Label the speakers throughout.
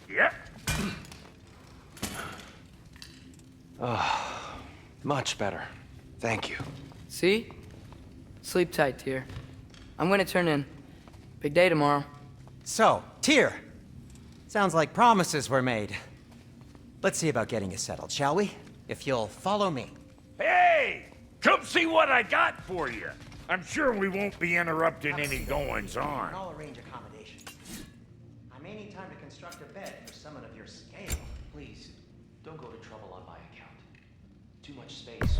Speaker 1: Yep.
Speaker 2: Much better. Thank you.
Speaker 3: See? Sleep tight, Tyr. I'm gonna turn in. Big day tomorrow.
Speaker 4: So, Tyr. Sounds like promises were made. Let's see about getting you settled, shall we? If you'll follow me.
Speaker 1: Hey! Come see what I got for you. I'm sure we won't be interrupting any goings-on.
Speaker 4: I'll arrange accommodations. I may need time to construct a bed for someone of your scale.
Speaker 2: Please, don't go to trouble on my account. Too much space.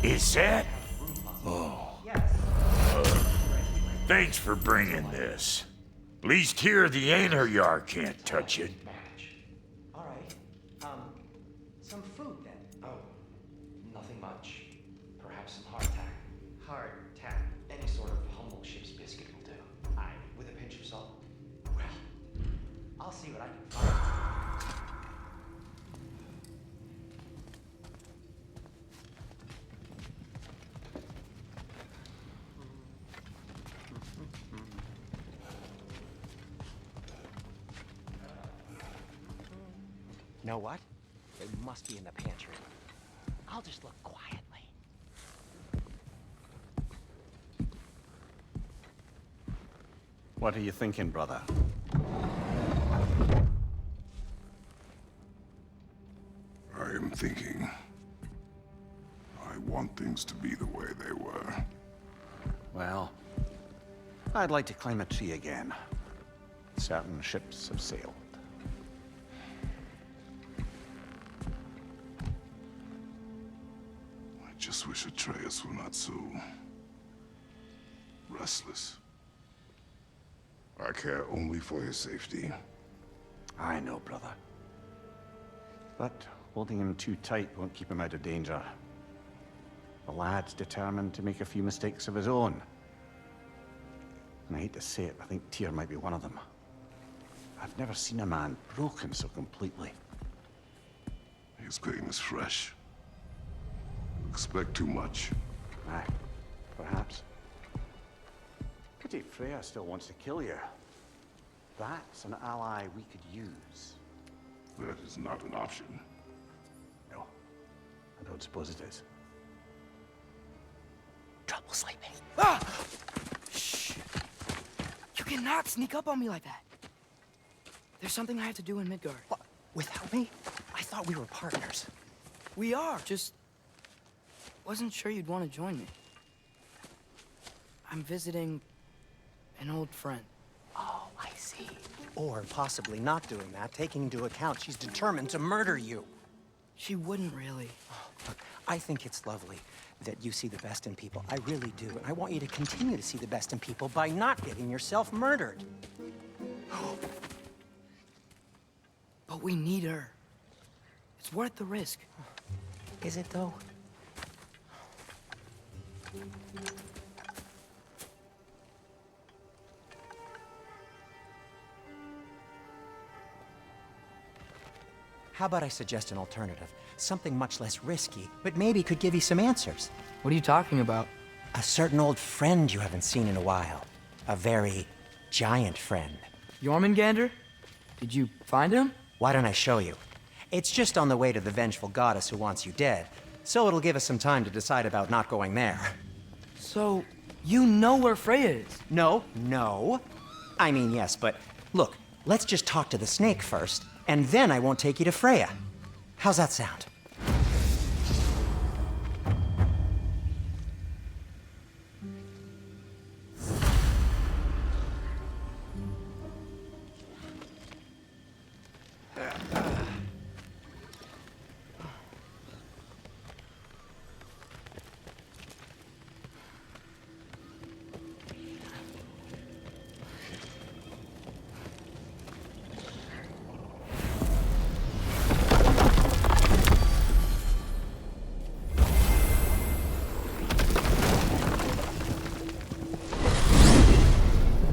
Speaker 1: Is that? Oh.
Speaker 4: Yes.
Speaker 1: Thanks for bringing this. Least here the Einherjar can't touch it.
Speaker 4: All right. Some food then.
Speaker 2: Oh, nothing much. Perhaps some hardtack.
Speaker 4: Hardtack.
Speaker 2: Any sort of humble ship's biscuit will do. Aye, with a pinch of salt.
Speaker 4: Well, I'll see what I can find. Know what? It must be in the pantry. I'll just look quietly.
Speaker 5: What are you thinking, brother?
Speaker 6: I am thinking. I want things to be the way they were.
Speaker 5: Well, I'd like to climb a tree again. Certain ships have sailed.
Speaker 6: I just wish Atreus were not so restless. I care only for his safety.
Speaker 5: I know, brother. But holding him too tight won't keep him out of danger. The lad's determined to make a few mistakes of his own. And I hate to say it, I think Tyr might be one of them. I've never seen a man broken so completely.
Speaker 6: His pain is fresh. You expect too much.
Speaker 5: Aye, perhaps. Pity Freya still wants to kill you. That's an ally we could use.
Speaker 6: That is not an option.
Speaker 5: No, I don't suppose it is.
Speaker 4: Trouble sleeping.
Speaker 3: Ah! Shh! You cannot sneak up on me like that. There's something I have to do in Midgard.
Speaker 4: What? Without me? I thought we were partners.
Speaker 3: We are, just wasn't sure you'd want to join me. I'm visiting an old friend.
Speaker 4: Oh, I see. Or possibly not doing that, taking into account she's determined to murder you.
Speaker 3: She wouldn't really.
Speaker 4: Look, I think it's lovely that you see the best in people. I really do. And I want you to continue to see the best in people by not getting yourself murdered.
Speaker 3: But we need her. It's worth the risk.
Speaker 4: Is it, though? How about I suggest an alternative? Something much less risky, but maybe could give you some answers.
Speaker 3: What are you talking about?
Speaker 4: A certain old friend you haven't seen in a while. A very giant friend.
Speaker 3: Jormungandr? Did you find him?
Speaker 4: Why don't I show you? It's just on the way to the vengeful goddess who wants you dead, so it'll give us some time to decide about not going there.
Speaker 3: So, you know where Freya is?
Speaker 4: No. I mean, yes, but look, let's just talk to the snake first, and then I won't take you to Freya. How's that sound?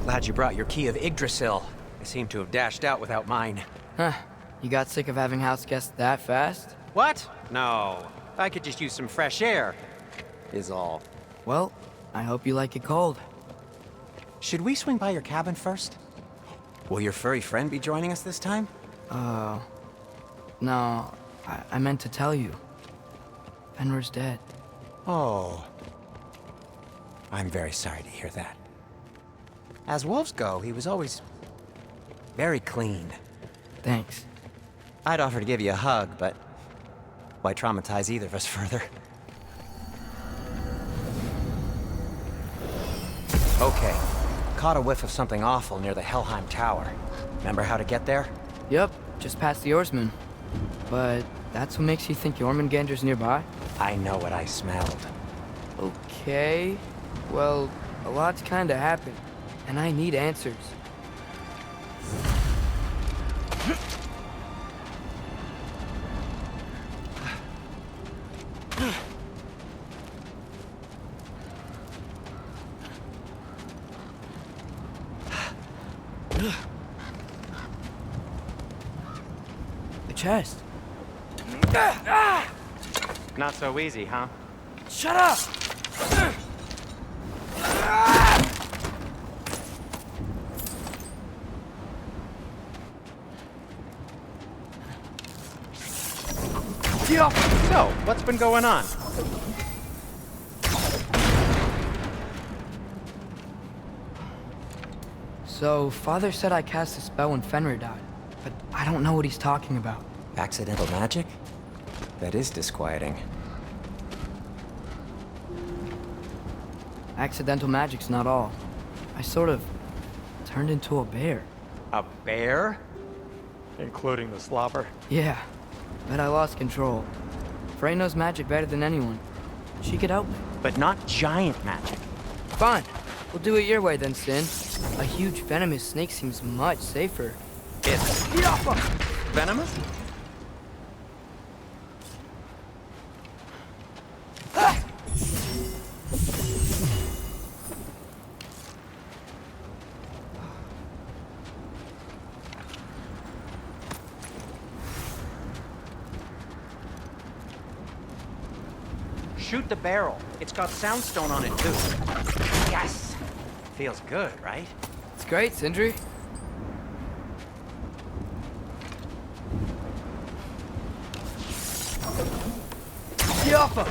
Speaker 4: Glad you brought your key of Yggdrasil. I seem to have dashed out without mine.
Speaker 3: Huh. You got sick of having house guests that fast?
Speaker 4: What? No. I could just use some fresh air, is all.
Speaker 3: Well, I hope you like it cold.
Speaker 4: Should we swing by your cabin first? Will your furry friend be joining us this time?
Speaker 3: No, I meant to tell you. Fenrir's dead.
Speaker 4: Oh. I'm very sorry to hear that. As wolves go, he was always very clean.
Speaker 3: Thanks.
Speaker 4: I'd offer to give you a hug, but why traumatize either of us further? Okay. Caught a whiff of something awful near the Helheim Tower. Remember how to get there?
Speaker 3: Yep, just past the Oarsman. But that's what makes you think Jormungandr's nearby?
Speaker 4: I know what I smelled.
Speaker 3: Okay. Well, a lot's kinda happened, and I need answers. The chest.
Speaker 4: Not so easy, huh?
Speaker 3: Shut up!
Speaker 4: So, what's been going on?
Speaker 3: So, Father said I cast a spell when Fenrir died, but I don't know what he's talking about.
Speaker 4: Accidental magic? That is disquieting.
Speaker 3: Accidental magic's not all. I sort of turned into a bear.
Speaker 4: A bear?
Speaker 7: Including the slobber.
Speaker 3: Yeah, but I lost control. Frey knows magic better than anyone. She could help me.
Speaker 4: But not giant magic.
Speaker 3: Fine. We'll do it your way then, Sin. A huge venomous snake seems much safer.
Speaker 4: It's venomous? Shoot the barrel. It's got soundstone on it, too. Yes! Feels good, right?
Speaker 3: It's great, Sindri. Yaffa!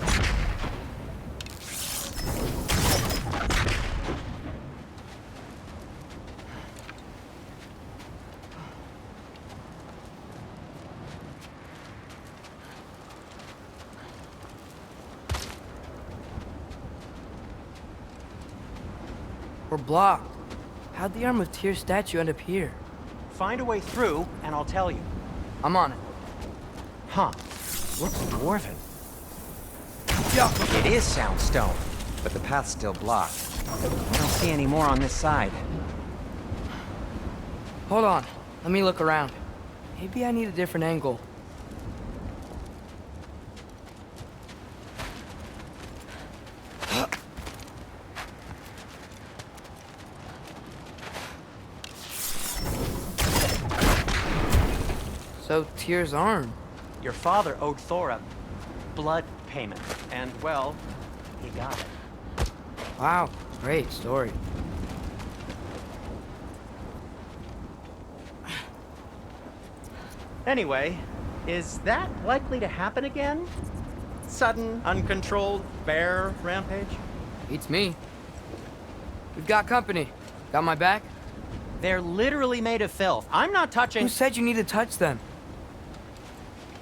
Speaker 3: We're blocked. How'd the Arm of Tyr statue end up here?
Speaker 4: Find a way through, and I'll tell you.
Speaker 3: I'm on it.
Speaker 4: Huh. Looks dwarven. It is soundstone, but the path's still blocked. I don't see any more on this side.
Speaker 3: Hold on. Let me look around. Maybe I need a different angle. So, Tyr's arm.
Speaker 4: Your father owed Thor a blood payment, and, well, he got it.
Speaker 3: Wow, great story.
Speaker 4: Anyway, is that likely to happen again? Sudden, uncontrolled bear rampage?
Speaker 3: Beats me. We've got company. Got my back?
Speaker 4: They're literally made of filth. I'm not touching...
Speaker 3: Who said you need to touch them?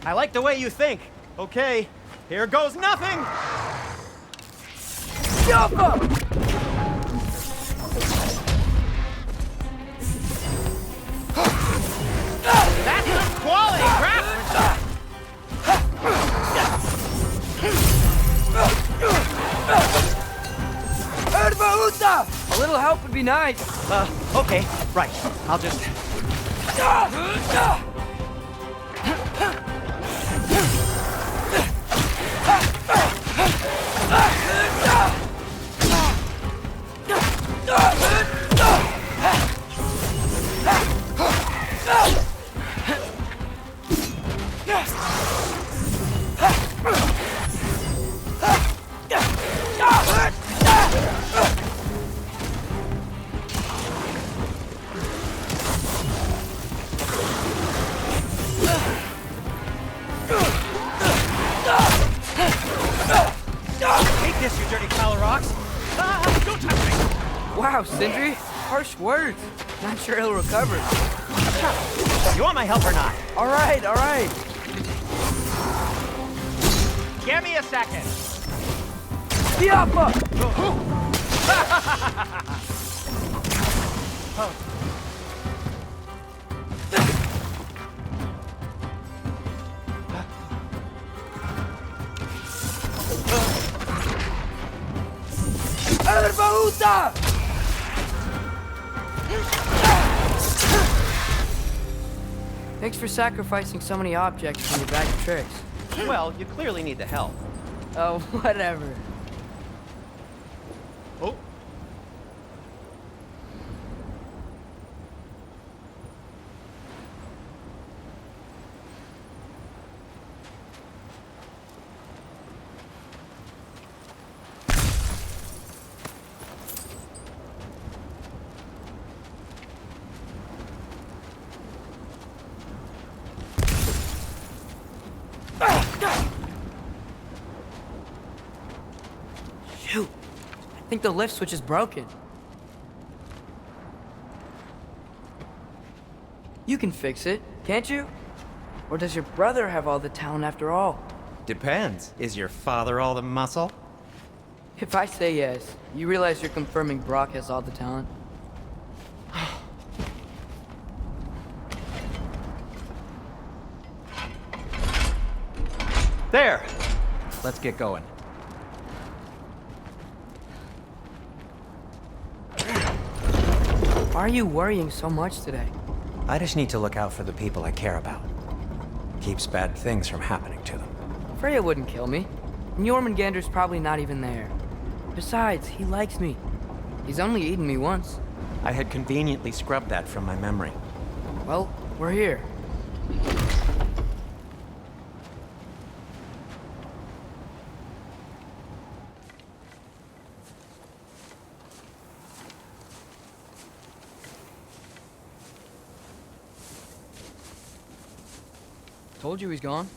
Speaker 4: I like the way you think. Okay, here goes nothing! That's some quality craftsmanship!
Speaker 3: A little help would be nice.
Speaker 4: Okay, right. I'll just...
Speaker 1: Don't touch me!
Speaker 3: Wow, Sindri, harsh words. Not sure he'll recover.
Speaker 4: You want my help or not?
Speaker 3: All right, all right.
Speaker 4: Give me a second.
Speaker 3: Diablo! Erbaúta! Thanks for sacrificing so many objects from your bag of tricks.
Speaker 4: Well, you clearly need the help.
Speaker 3: Oh, whatever.
Speaker 4: Oh.
Speaker 3: Shoot. I think the lift switch is broken. You can fix it, can't you? Or does your brother have all the talent after all?
Speaker 4: Depends. Is your father all the muscle?
Speaker 3: If I say yes, you realize you're confirming Brock has all the talent?
Speaker 4: There! Let's get going.
Speaker 3: Why are you worrying so much today?
Speaker 4: I just need to look out for the people I care about. Keeps bad things from happening to them.
Speaker 3: Freya wouldn't kill me. And Jormungandr's probably not even there. Besides, he likes me. He's only eaten me once.
Speaker 4: I had conveniently scrubbed that from my memory.
Speaker 3: Well, we're here. Told you he's gone.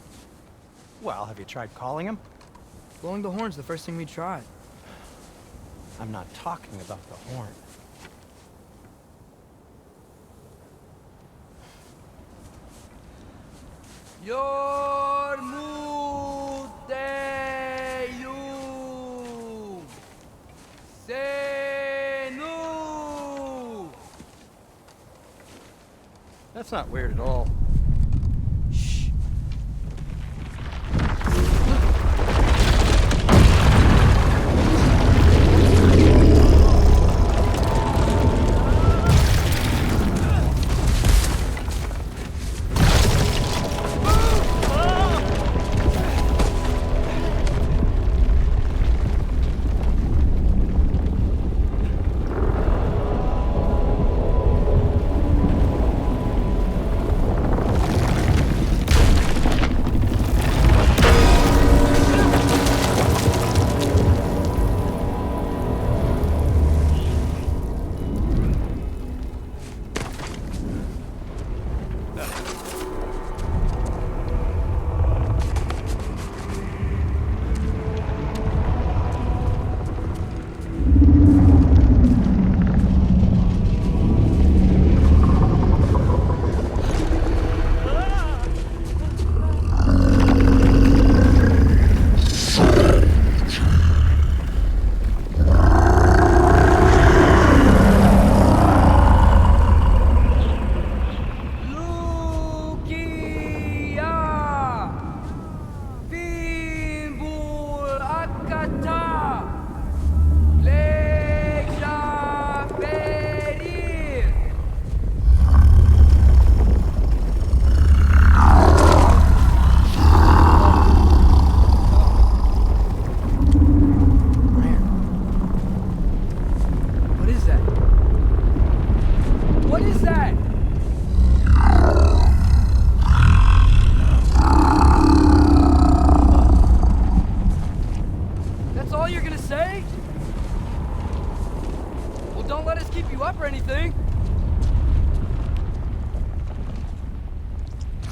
Speaker 4: Well, have you tried calling him?
Speaker 3: Blowing the horn's the first thing we tried.
Speaker 4: I'm not talking about the horn.
Speaker 3: Yormuteyu Senu.
Speaker 7: That's not weird at all.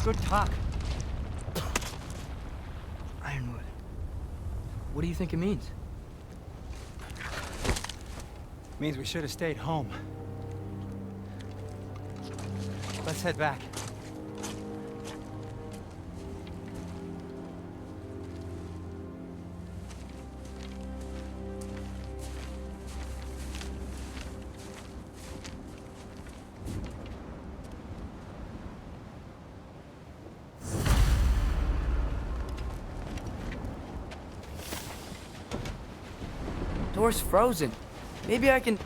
Speaker 4: Good talk.
Speaker 3: Ironwood. What do you think it means?
Speaker 4: Means we should have stayed home. Let's head back.
Speaker 3: Door's frozen. Maybe I can...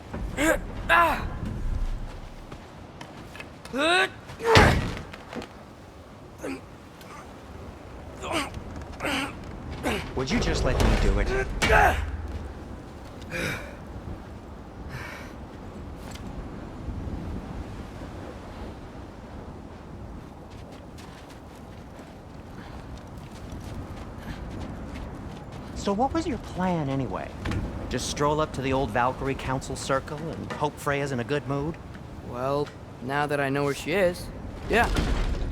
Speaker 3: Ah!
Speaker 4: Would you just let me do it? So what was your plan anyway? Just stroll up to the old Valkyrie Council Circle and hope Freya's in a good mood?
Speaker 3: Well, now that I know where she is, yeah,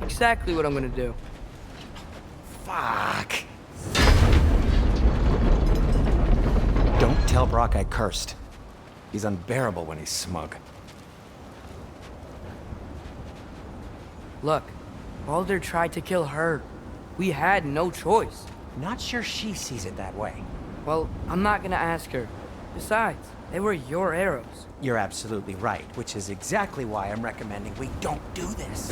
Speaker 3: exactly what I'm gonna do.
Speaker 4: Fuck! Don't tell Brock I cursed. He's unbearable when he's smug.
Speaker 3: Look, Baldur tried to kill her. We had no choice.
Speaker 4: Not sure she sees it that way.
Speaker 3: Well, I'm not gonna ask her. Besides, they were your arrows.
Speaker 4: You're absolutely right, which is exactly why I'm recommending we don't do this.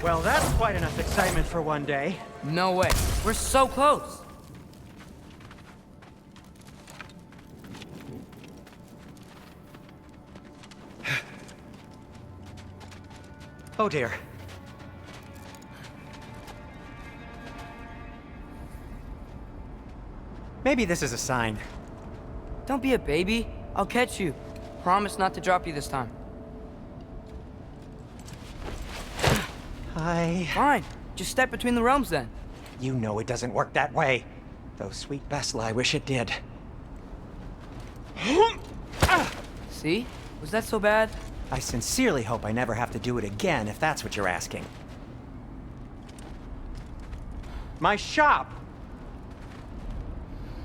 Speaker 4: Well, that's quite enough excitement for one day.
Speaker 3: No way. We're so close.
Speaker 4: Oh dear. Maybe this is a sign.
Speaker 3: Don't be a baby. I'll catch you. Promise not to drop you this time. Fine. Just step between the realms then.
Speaker 4: You know it doesn't work that way. Though sweet Bessel, I wish it did.
Speaker 3: See? Was that so bad?
Speaker 4: I sincerely hope I never have to do it again, if that's what you're asking. My shop!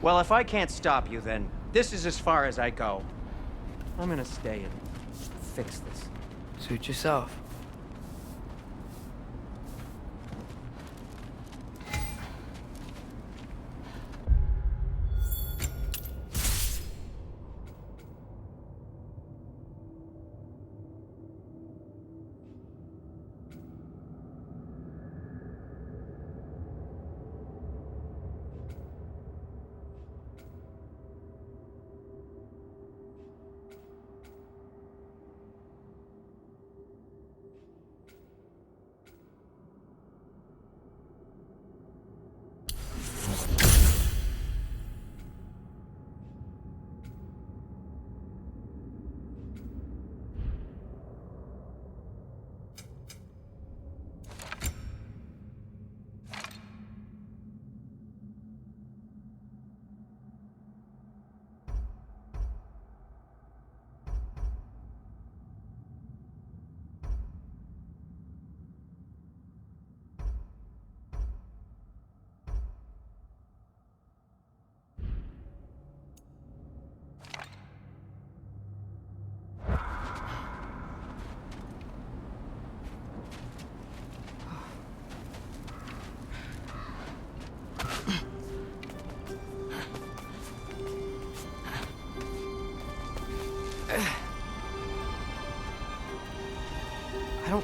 Speaker 4: Well, if I can't stop you, then this is as far as I go. I'm gonna stay and fix this.
Speaker 3: Suit yourself.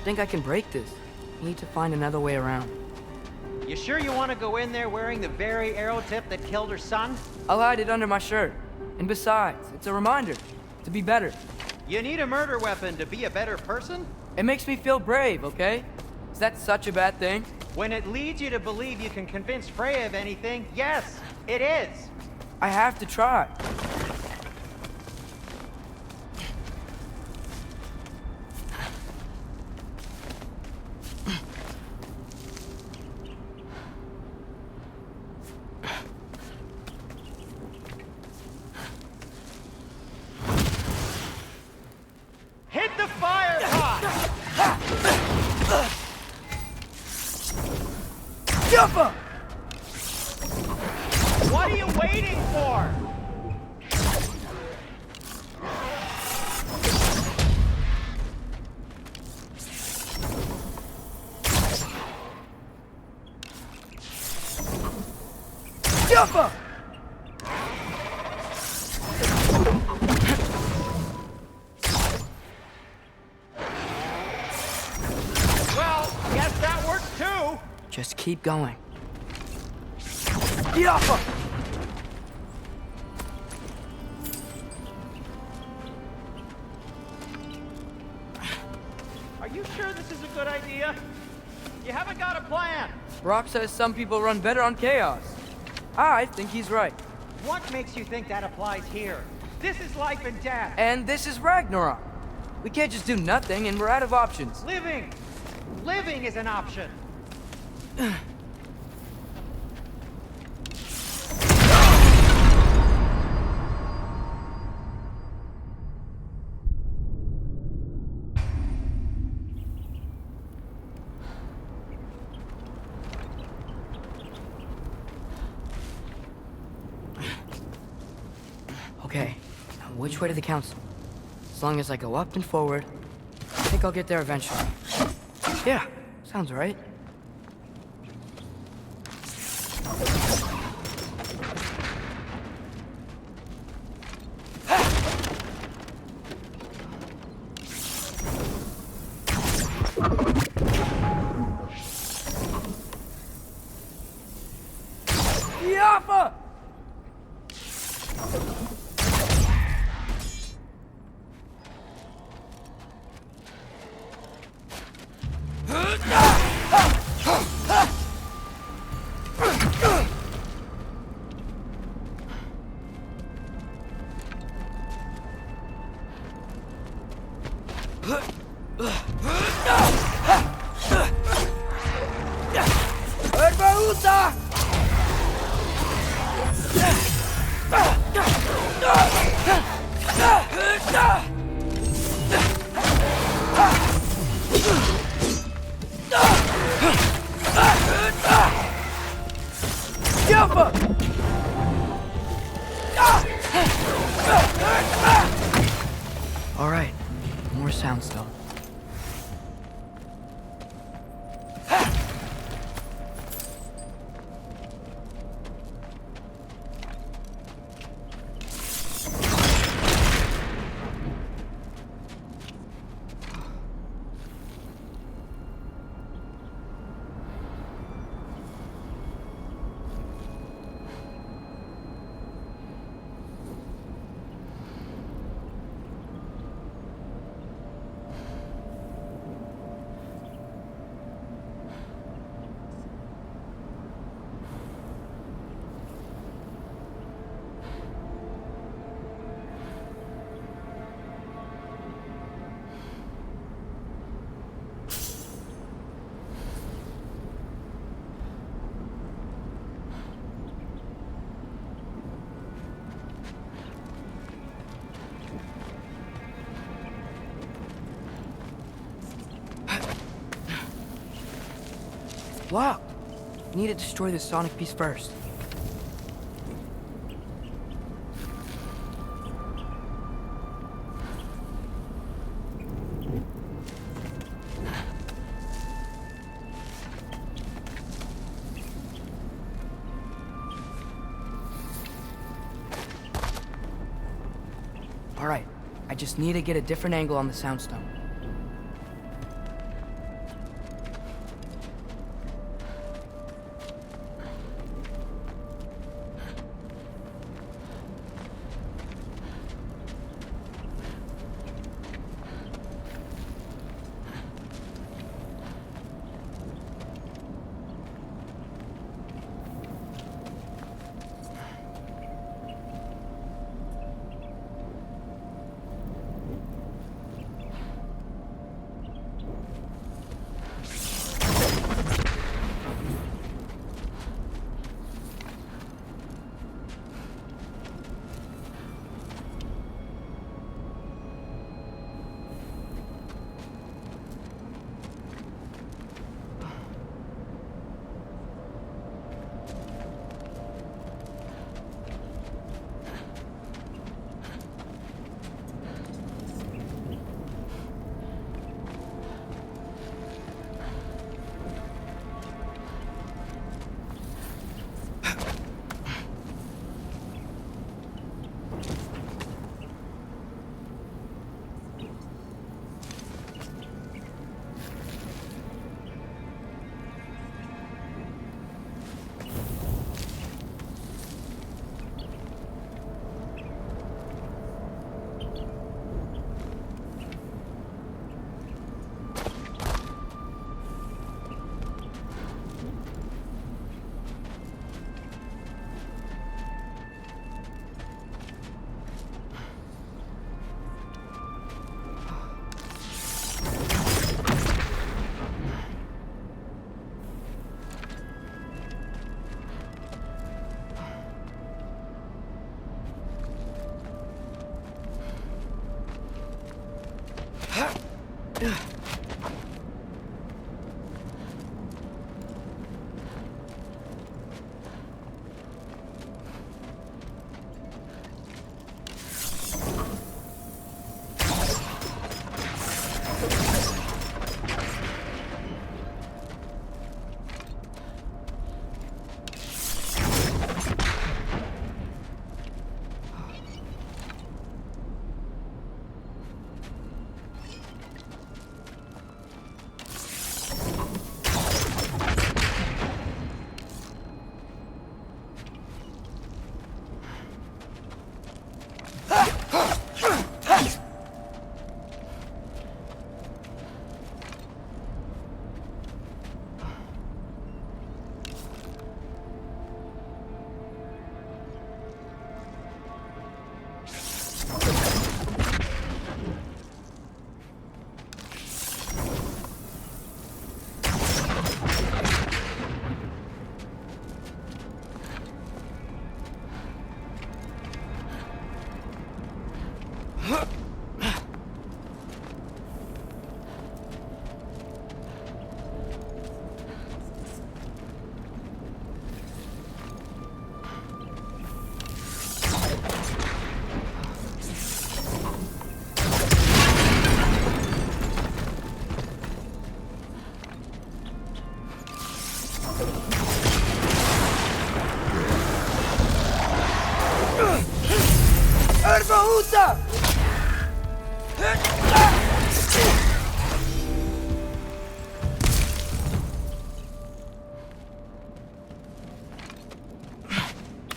Speaker 3: think I can break this. Need to find another way around.
Speaker 8: You sure you want to go in there wearing the very arrow tip that killed her son?
Speaker 3: I'll hide it under my shirt. And besides, it's a reminder to be better.
Speaker 8: You need a murder weapon to be a better person?
Speaker 3: It makes me feel brave, okay? Is that such a bad thing?
Speaker 8: When it leads you to believe you can convince Freya of anything, yes, it is.
Speaker 3: I have to try.
Speaker 8: Hit the fire pot!
Speaker 3: Jumper!
Speaker 8: What are you waiting for?
Speaker 3: Jumper!
Speaker 8: Well, guess that works too.
Speaker 3: Just keep going. Jumper!
Speaker 8: Are you sure this is a good idea? You haven't got a plan.
Speaker 3: Rock says some people run better on chaos. I think he's right.
Speaker 8: What makes you think that applies here? This is life and death.
Speaker 3: And this is Ragnarok. We can't just do nothing and we're out of options.
Speaker 8: Living! Living is an option.
Speaker 3: Okay, now which way to the council? As long as I go up and forward, I think I'll get there eventually. Yeah, sounds right. Yappa! All right, more soundstone. Wow. Need to destroy the sonic piece first. All right. I just need to get a different angle on the soundstone.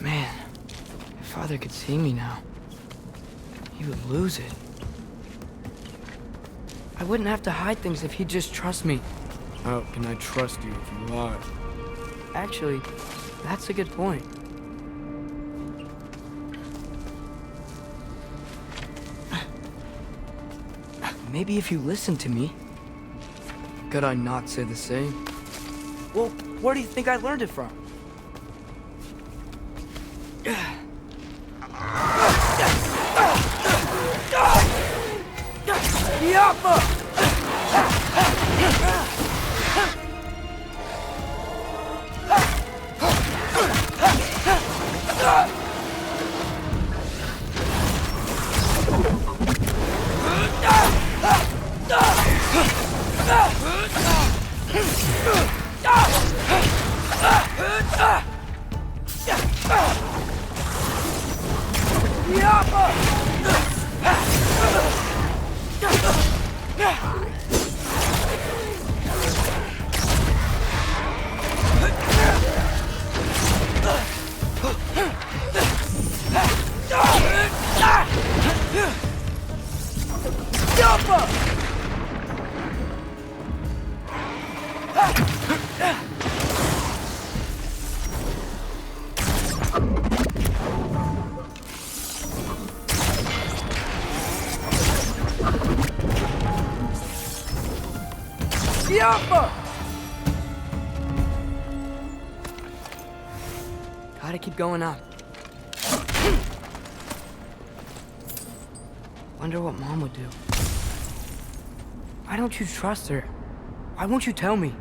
Speaker 3: Man, if Father could see me now, he would lose it. I wouldn't have to hide things if he'd just trust me.
Speaker 9: How can I trust you if you lie?
Speaker 3: Actually, that's a good point. Maybe if you listen to me.
Speaker 9: Could I not say the same?
Speaker 3: Well, where do you think I learned it from? Gotta keep going up. Wonder what Mom would do. Why don't you trust her? Why won't you tell me?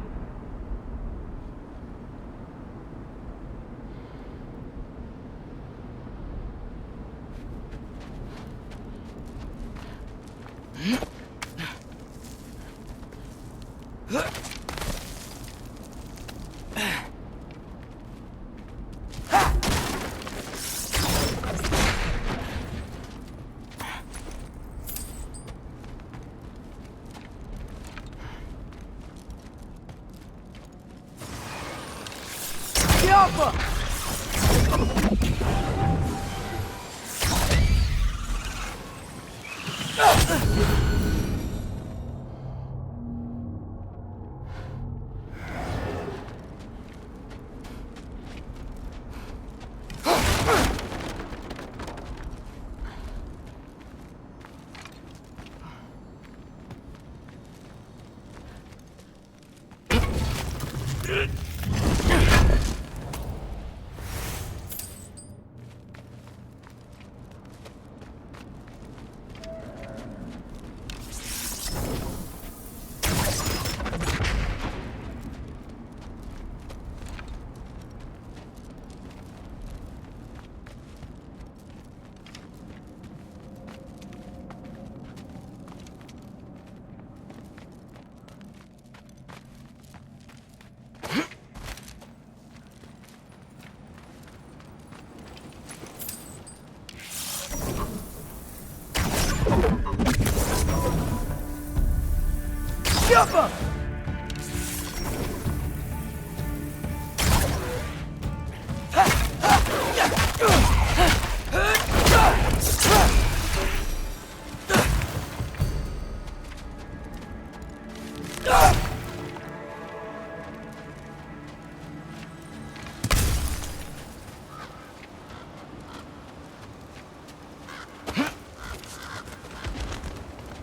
Speaker 3: Yappa!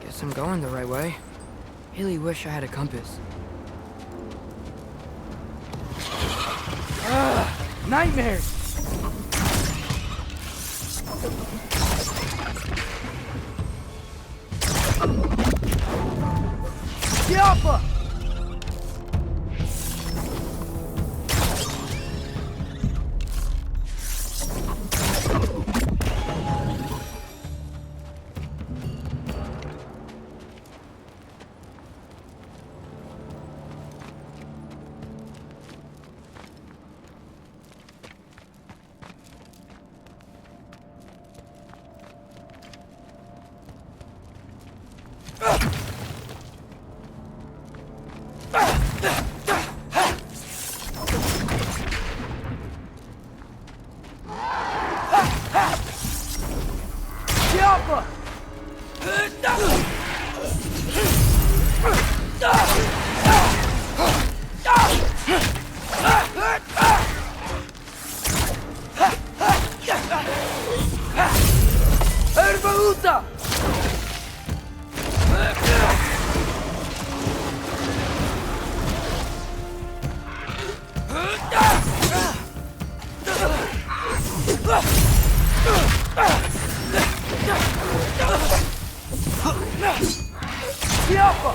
Speaker 9: Guess I'm going the right way. Really wish I had a compass.
Speaker 3: Nightmares! Yappa! Yappa! Erbaúta! Yappa!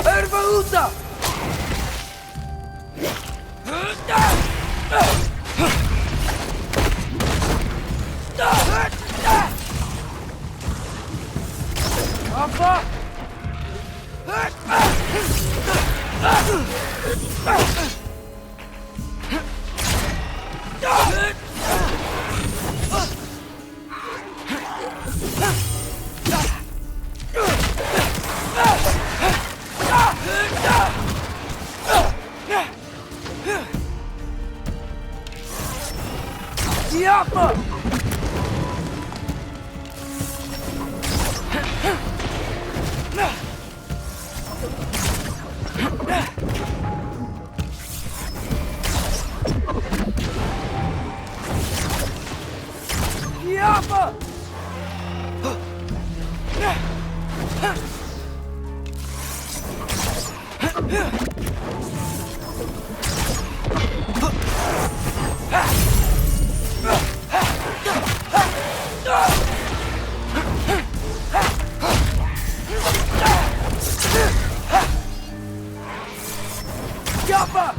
Speaker 3: Erbaúta! Yappa! Yappa! Yappa! Yappa!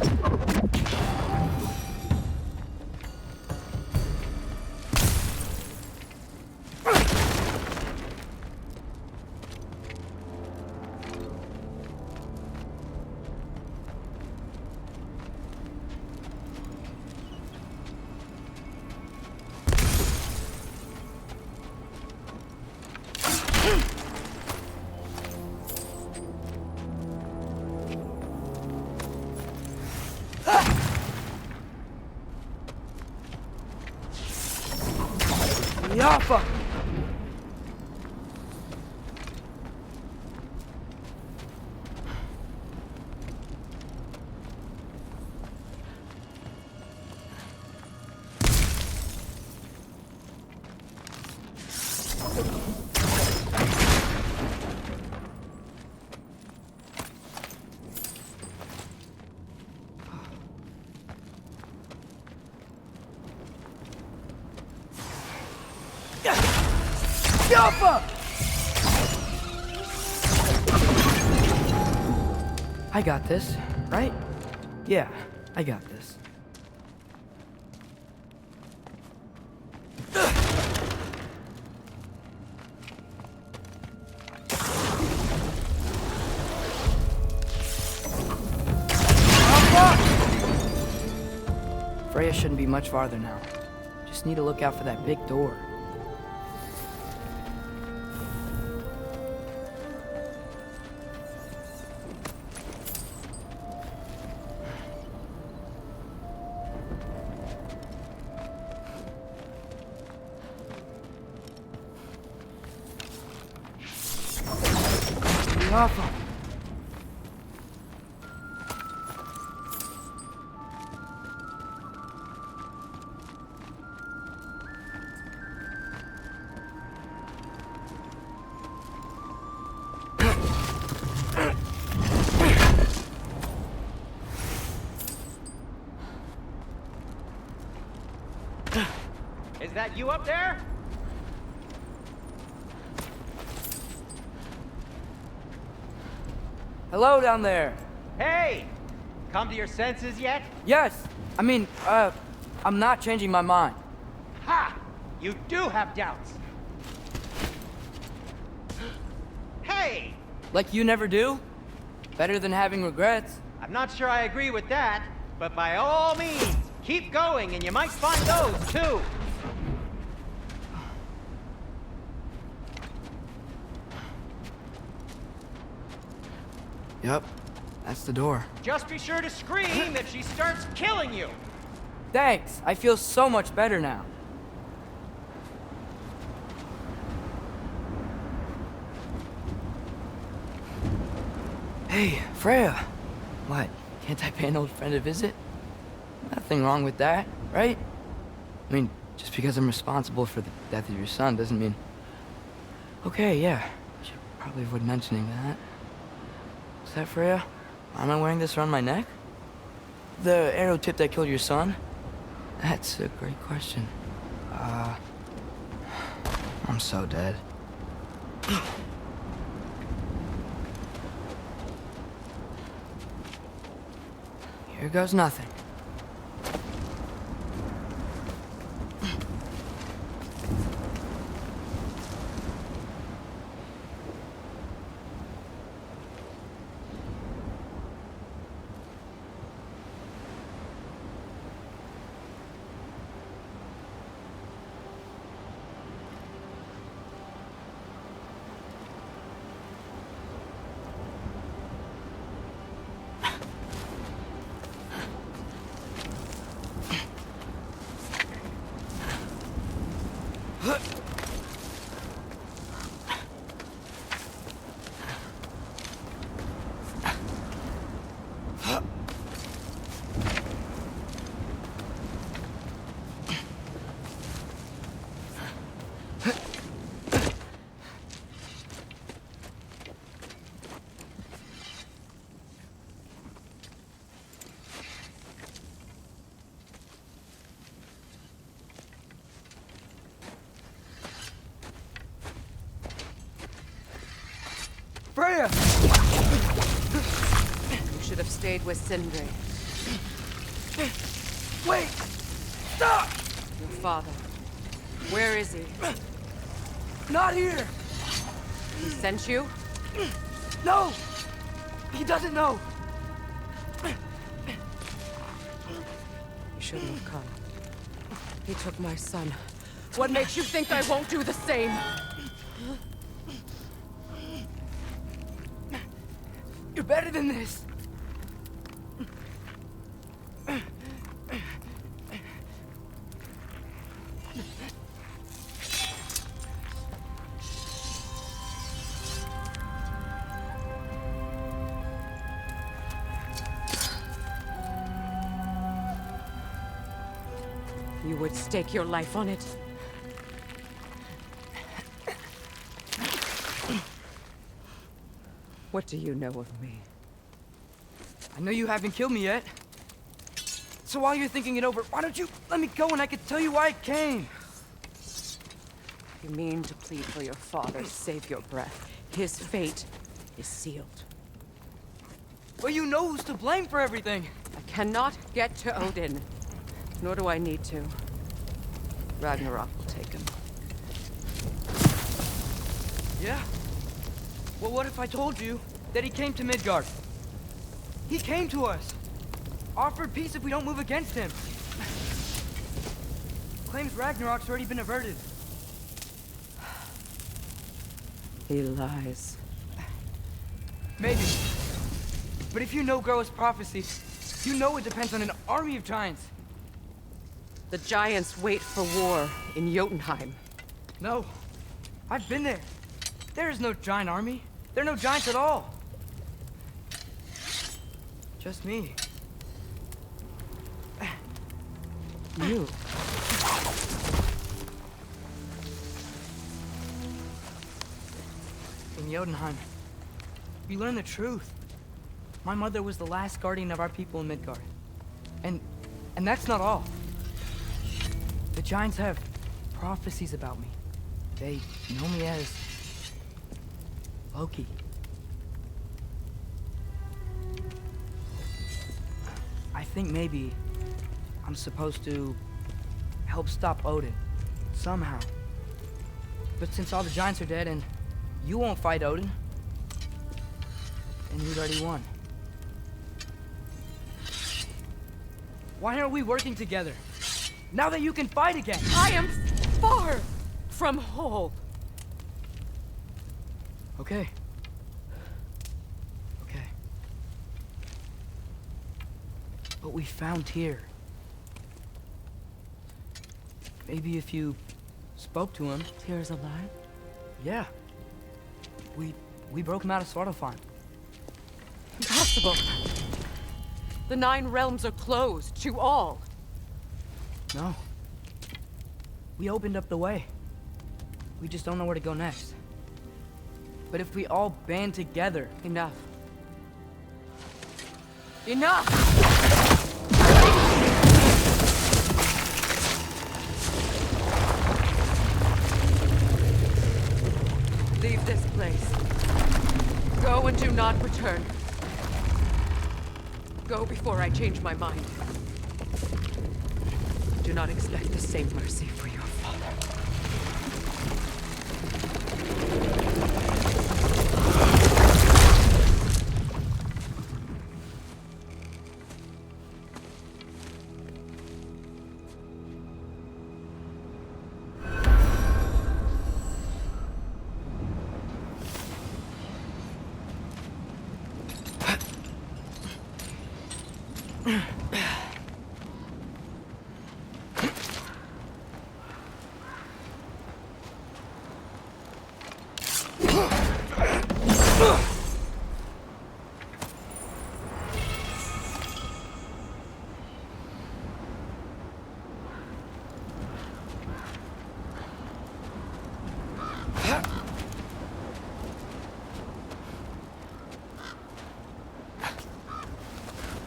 Speaker 3: Yappa! Alpha! I got this, right? Yeah, I got this. Freya shouldn't be much farther now. Just need to look out for that big door. Awful.
Speaker 8: Is that you up there?
Speaker 3: Hello down there.
Speaker 8: Hey! Come to your senses yet?
Speaker 3: Yes, I'm not changing my mind.
Speaker 8: Ha! You do have doubts. Hey!
Speaker 3: Like you never do? Better than having regrets.
Speaker 8: I'm not sure I agree with that, but by all means, keep going and you might find those too.
Speaker 3: Yep, that's the door.
Speaker 8: Just be sure to scream if she starts killing you.
Speaker 3: Thanks, I feel so much better now. Hey, Freya. What, can't I pay an old friend a visit? Nothing wrong with that, right? I mean, just because I'm responsible for the death of your son doesn't mean... Okay, yeah, I should probably avoid mentioning that. Is that Freya? Why am I wearing this around my neck? The arrow tip that killed your son? That's a great question. I'm so dead. Here goes nothing. Freya!
Speaker 10: You should have stayed with Sindri.
Speaker 3: Wait! Stop!
Speaker 10: Your father. Where is he?
Speaker 3: Not here!
Speaker 10: He sent you?
Speaker 3: No! He doesn't know!
Speaker 10: You shouldn't have come. He took my son. What makes you think I won't do the same?
Speaker 3: You're better than this!
Speaker 10: You would stake your life on it. What do you know of me?
Speaker 3: I know you haven't killed me yet. So while you're thinking it over, why don't you let me go and I can tell you why I came?
Speaker 10: You mean to plead for your father, save your breath. His fate is sealed.
Speaker 3: But you know who's to blame for everything.
Speaker 10: I cannot get to Odin. Nor do I need to. Ragnarok will take him.
Speaker 3: Yeah? Well, what if I told you that he came to Midgard? He came to us. Offered peace if we don't move against him. Claims Ragnarok's already been averted.
Speaker 10: He lies.
Speaker 3: Maybe. But if you know Groa's prophecy, you know it depends on an army of giants.
Speaker 10: The giants wait for war in Jotunheim.
Speaker 3: No. I've been there. There is no giant army. There are no giants at all. Just me.
Speaker 10: You.
Speaker 3: In Jotunheim, we learned the truth. My mother was the last guardian of our people in Midgard. And that's not all. The giants have prophecies about me. They know me as Loki. I think maybe I'm supposed to help stop Odin, somehow. But since all the giants are dead and you won't fight Odin, then you'd already won. Why aren't we working together? Now that you can fight again!
Speaker 10: I am far from whole.
Speaker 3: Okay. Okay. What we found here. Maybe if you spoke to him.
Speaker 10: Tyr's alive?
Speaker 3: Yeah. We broke him out of Svartalfheim.
Speaker 10: Impossible. The 9 realms are closed to all.
Speaker 3: No. We opened up the way. We just don't know where to go next. But if we all band together...
Speaker 10: Enough. Enough! Leave this place. Go and do not return. Go before I change my mind. Do not expect the same mercy for your father.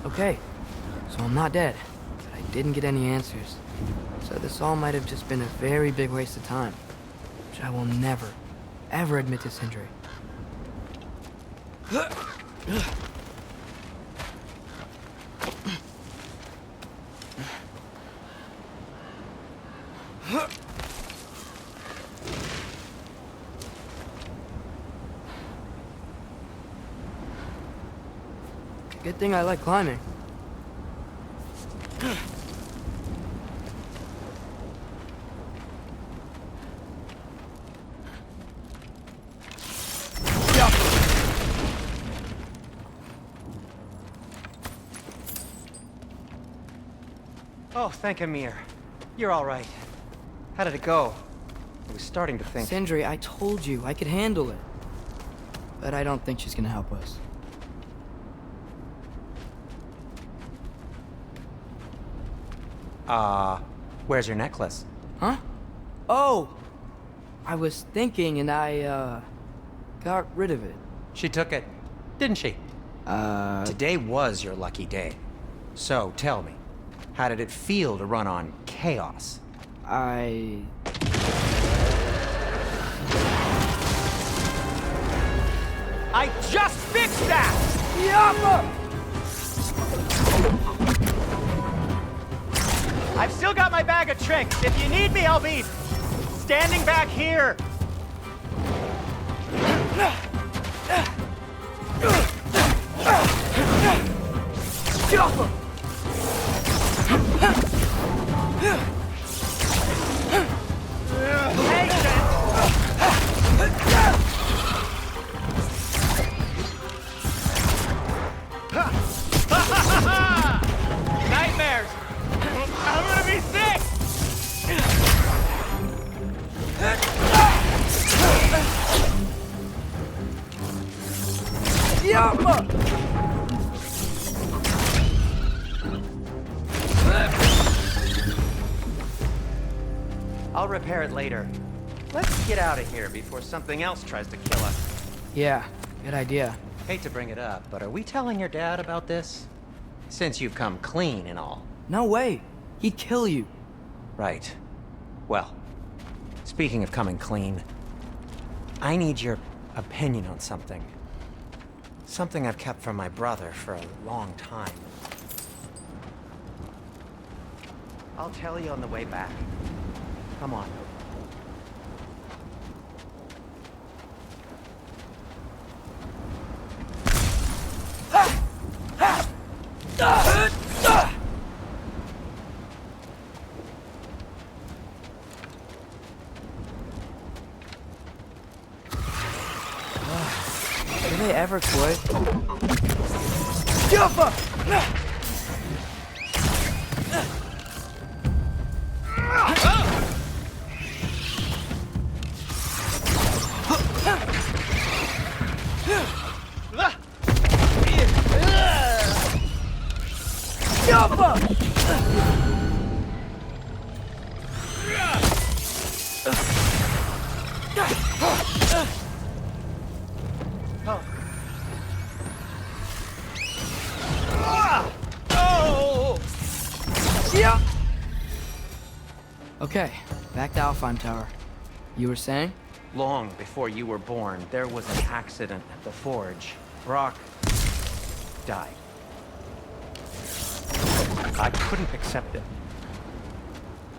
Speaker 3: Okay, so I'm not dead, but I didn't get any answers. So this all might have just been a very big waste of time, which I will never, ever admit to Sindri. Good thing I like climbing.
Speaker 4: Oh, thank Amir. You're all right. How did it go? I was starting to think...
Speaker 3: Sindri, I told you I could handle it. But I don't think she's gonna help us.
Speaker 4: Where's your necklace?
Speaker 3: Huh? Oh! I was thinking and I, got rid of it.
Speaker 4: She took it, didn't she? Today was your lucky day. So, tell me, how did it feel to run on chaos?
Speaker 8: I just fixed that! I've still got my bag of tricks. If you need me, I'll be standing back here. Nightmares! I'm gonna be sick! I'll repair it later. Let's get out of here before something else tries to kill us.
Speaker 3: Yeah, good idea.
Speaker 4: Hate to bring it up, but are we telling your dad about this? Since you've come clean and all.
Speaker 3: No way. He'd kill you.
Speaker 4: Right. Well, speaking of coming clean, I need your opinion on something. Something I've kept from my brother for a long time. I'll tell you on the way back. Come on.
Speaker 3: Do they ever quit? Okay, back to Alpine Tower. You were saying?
Speaker 4: Long before you were born, there was an accident at the forge. Brock died. I couldn't accept it.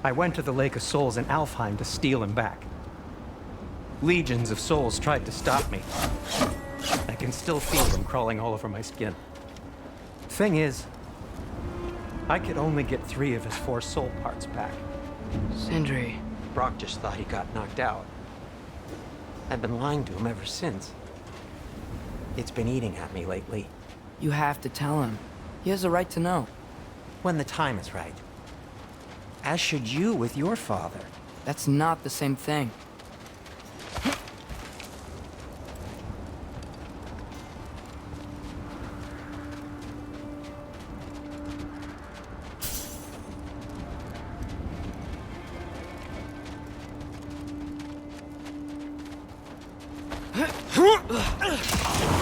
Speaker 4: I went to the Lake of Souls in Alfheim to steal him back. Legions of souls tried to stop me. I can still feel them crawling all over my skin. Thing is, I could only get 3 of his 4 soul parts back.
Speaker 3: Sindri.
Speaker 4: Brock just thought he got knocked out. I've been lying to him ever since. It's been eating at me lately.
Speaker 3: You have to tell him. He has a right to know.
Speaker 4: When the time is right. As should you with your father.
Speaker 3: That's not the same thing.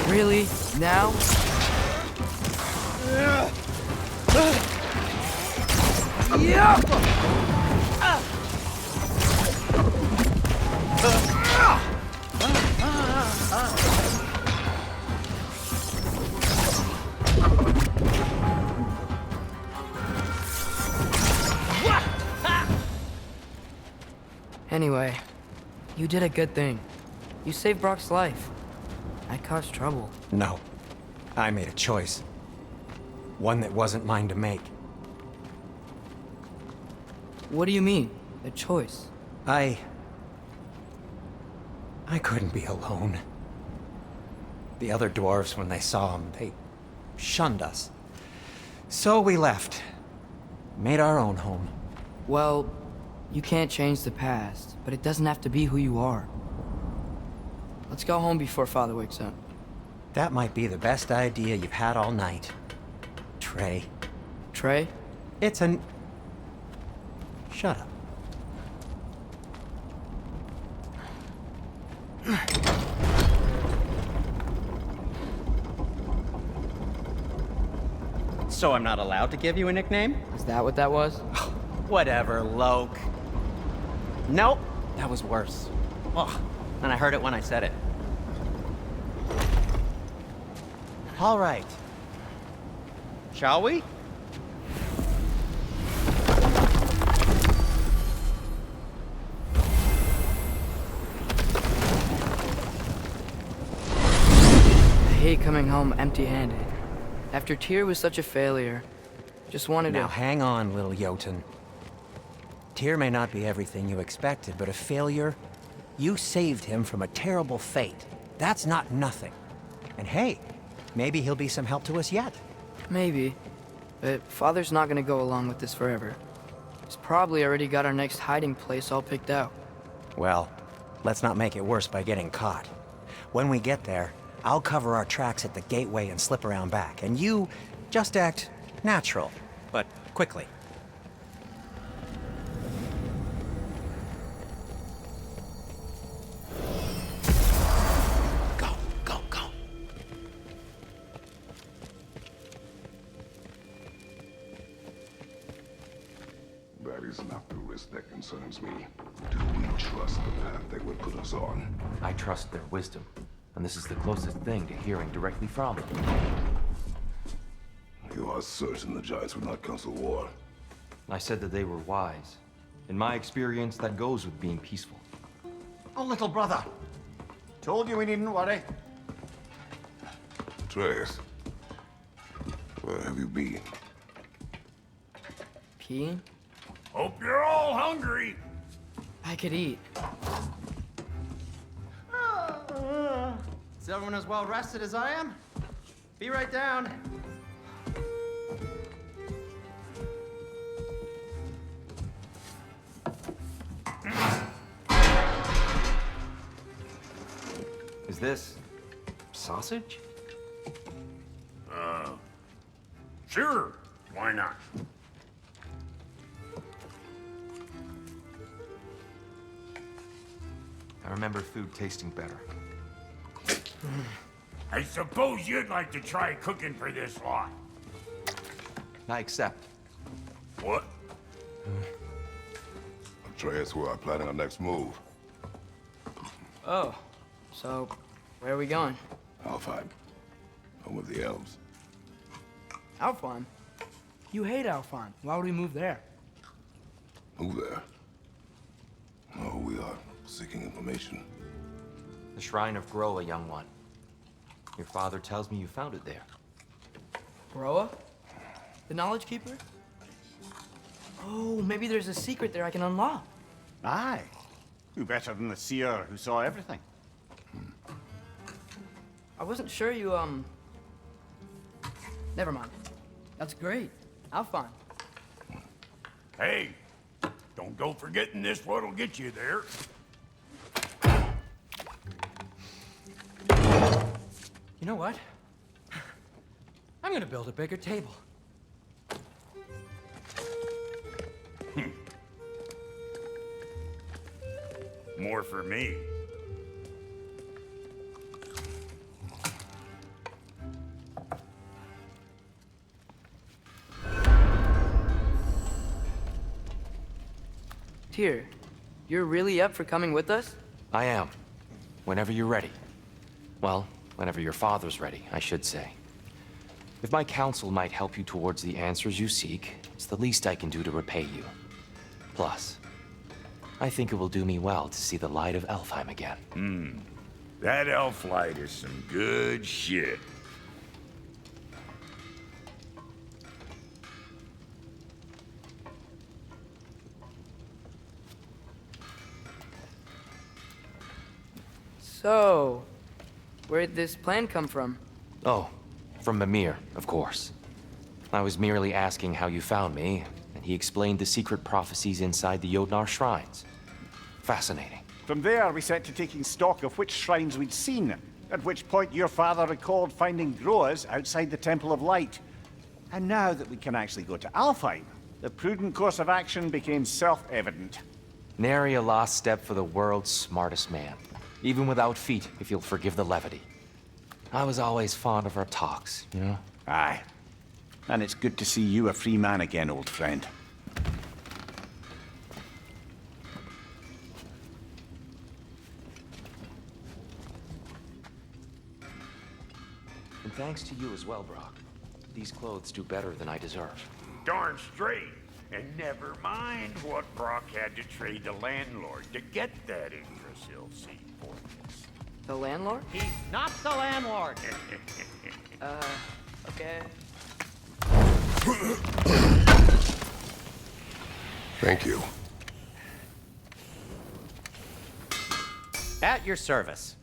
Speaker 3: Really? Now? Yeah! Anyway, you did a good thing. You saved Brock's life. I caused trouble.
Speaker 4: No. I made a choice. One that wasn't mine to make.
Speaker 3: What do you mean? A choice?
Speaker 4: I couldn't be alone. The other dwarves, when they saw him, they shunned us. So we left. Made our own home.
Speaker 3: Well, you can't change the past, but it doesn't have to be who you are. Let's go home before Father wakes up.
Speaker 4: That might be the best idea you've had all night. Trey.
Speaker 3: Trey?
Speaker 4: It's an... Shut up. So I'm not allowed to give you a nickname?
Speaker 3: Is that what that was?
Speaker 4: Whatever, Loke. Nope, that was worse. Ugh. And I heard it when I said it.
Speaker 8: All right. Shall we?
Speaker 3: I hate coming home empty-handed. After Tyr was such a failure, just wanted
Speaker 4: Now
Speaker 3: to...
Speaker 4: hang on, little Jotun. Tyr may not be everything you expected, but a failure? You saved him from a terrible fate. That's not nothing. And hey, maybe he'll be some help to us yet.
Speaker 3: Maybe. But Father's not gonna go along with this forever. He's probably already got our next hiding place all picked out.
Speaker 4: Well, let's not make it worse by getting caught. When we get there, I'll cover our tracks at the gateway and slip around back, and you just act natural, but quickly. Go, go, go.
Speaker 6: That is not the risk that concerns me. Do we trust the path they would put us on?
Speaker 2: I trust their wisdom, and this is the closest thing to hearing directly from them.
Speaker 6: You are certain the Giants would not counsel war?
Speaker 2: I said that they were wise. In my experience, that goes with being peaceful.
Speaker 5: Oh, little brother. Told you we needn't worry.
Speaker 6: Atreus, where have you been?
Speaker 3: Peeing?
Speaker 1: Hope you're all hungry.
Speaker 3: I could eat.
Speaker 8: Is everyone as well rested as I am? Be right down.
Speaker 2: Is this sausage?
Speaker 1: Sure, why not?
Speaker 2: I remember food tasting better.
Speaker 1: I suppose you'd like to try cooking for this lot.
Speaker 2: I accept.
Speaker 1: What?
Speaker 6: Atreus, we are planning our next move.
Speaker 3: Oh, so where are we going?
Speaker 6: Alfheim, home of the elves.
Speaker 3: Alfheim? You hate Alfheim. Why would we move there?
Speaker 6: Move there. Oh, we are seeking information.
Speaker 2: The Shrine of Groa, young one. Your father tells me you found it there.
Speaker 3: Groa? The Knowledge Keeper? Oh, maybe there's a secret there I can unlock.
Speaker 5: Aye. Who better than the seer who saw everything?
Speaker 3: I wasn't sure you, Never mind. That's great. Alfheim.
Speaker 1: Hey, don't go forgetting this what'll get you there.
Speaker 8: You know what? I'm gonna build a bigger table.
Speaker 1: More for me.
Speaker 3: Tyr, you're really up for coming with us?
Speaker 2: I am. Whenever you're ready. Well, whenever your father's ready, I should say. If my counsel might help you towards the answers you seek, it's the least I can do to repay you. Plus, I think it will do me well to see the light of Alfheim again.
Speaker 1: That elf light is some good shit.
Speaker 3: So, where'd this plan come from?
Speaker 2: Oh, from Mimir, of course. I was merely asking how you found me, and he explained the secret prophecies inside the Jotnar shrines. Fascinating.
Speaker 5: From there, we set to taking stock of which shrines we'd seen, at which point your father recalled finding Groas outside the Temple of Light. And now that we can actually go to Alfheim, the prudent course of action became self-evident.
Speaker 2: Nary a lost step for the world's smartest man. Even without feet, if you'll forgive the levity. I was always fond of our talks, you know?
Speaker 5: Aye. And it's good to see you a free man again, old friend.
Speaker 2: And thanks to you as well, Brock. These clothes do better than I deserve.
Speaker 1: Darn straight. And never mind what Brock had to trade the landlord to get that Yggdrasil seat for you.
Speaker 3: The landlord?
Speaker 8: He's not the landlord.
Speaker 3: Okay.
Speaker 6: Thank you.
Speaker 8: At your service.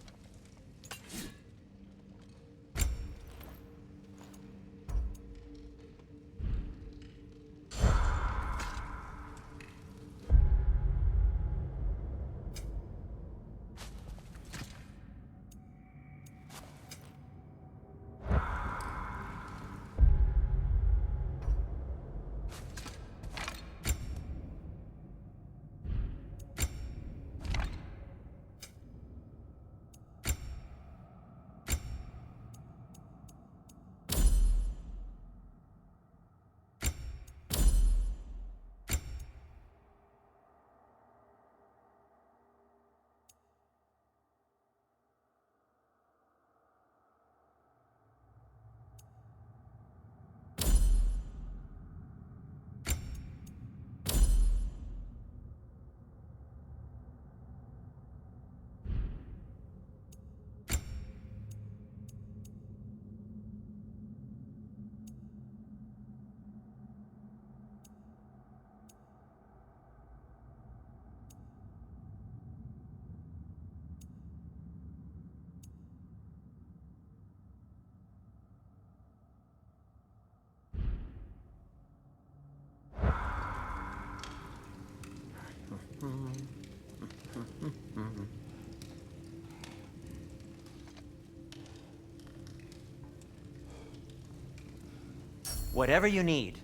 Speaker 8: Whatever you need.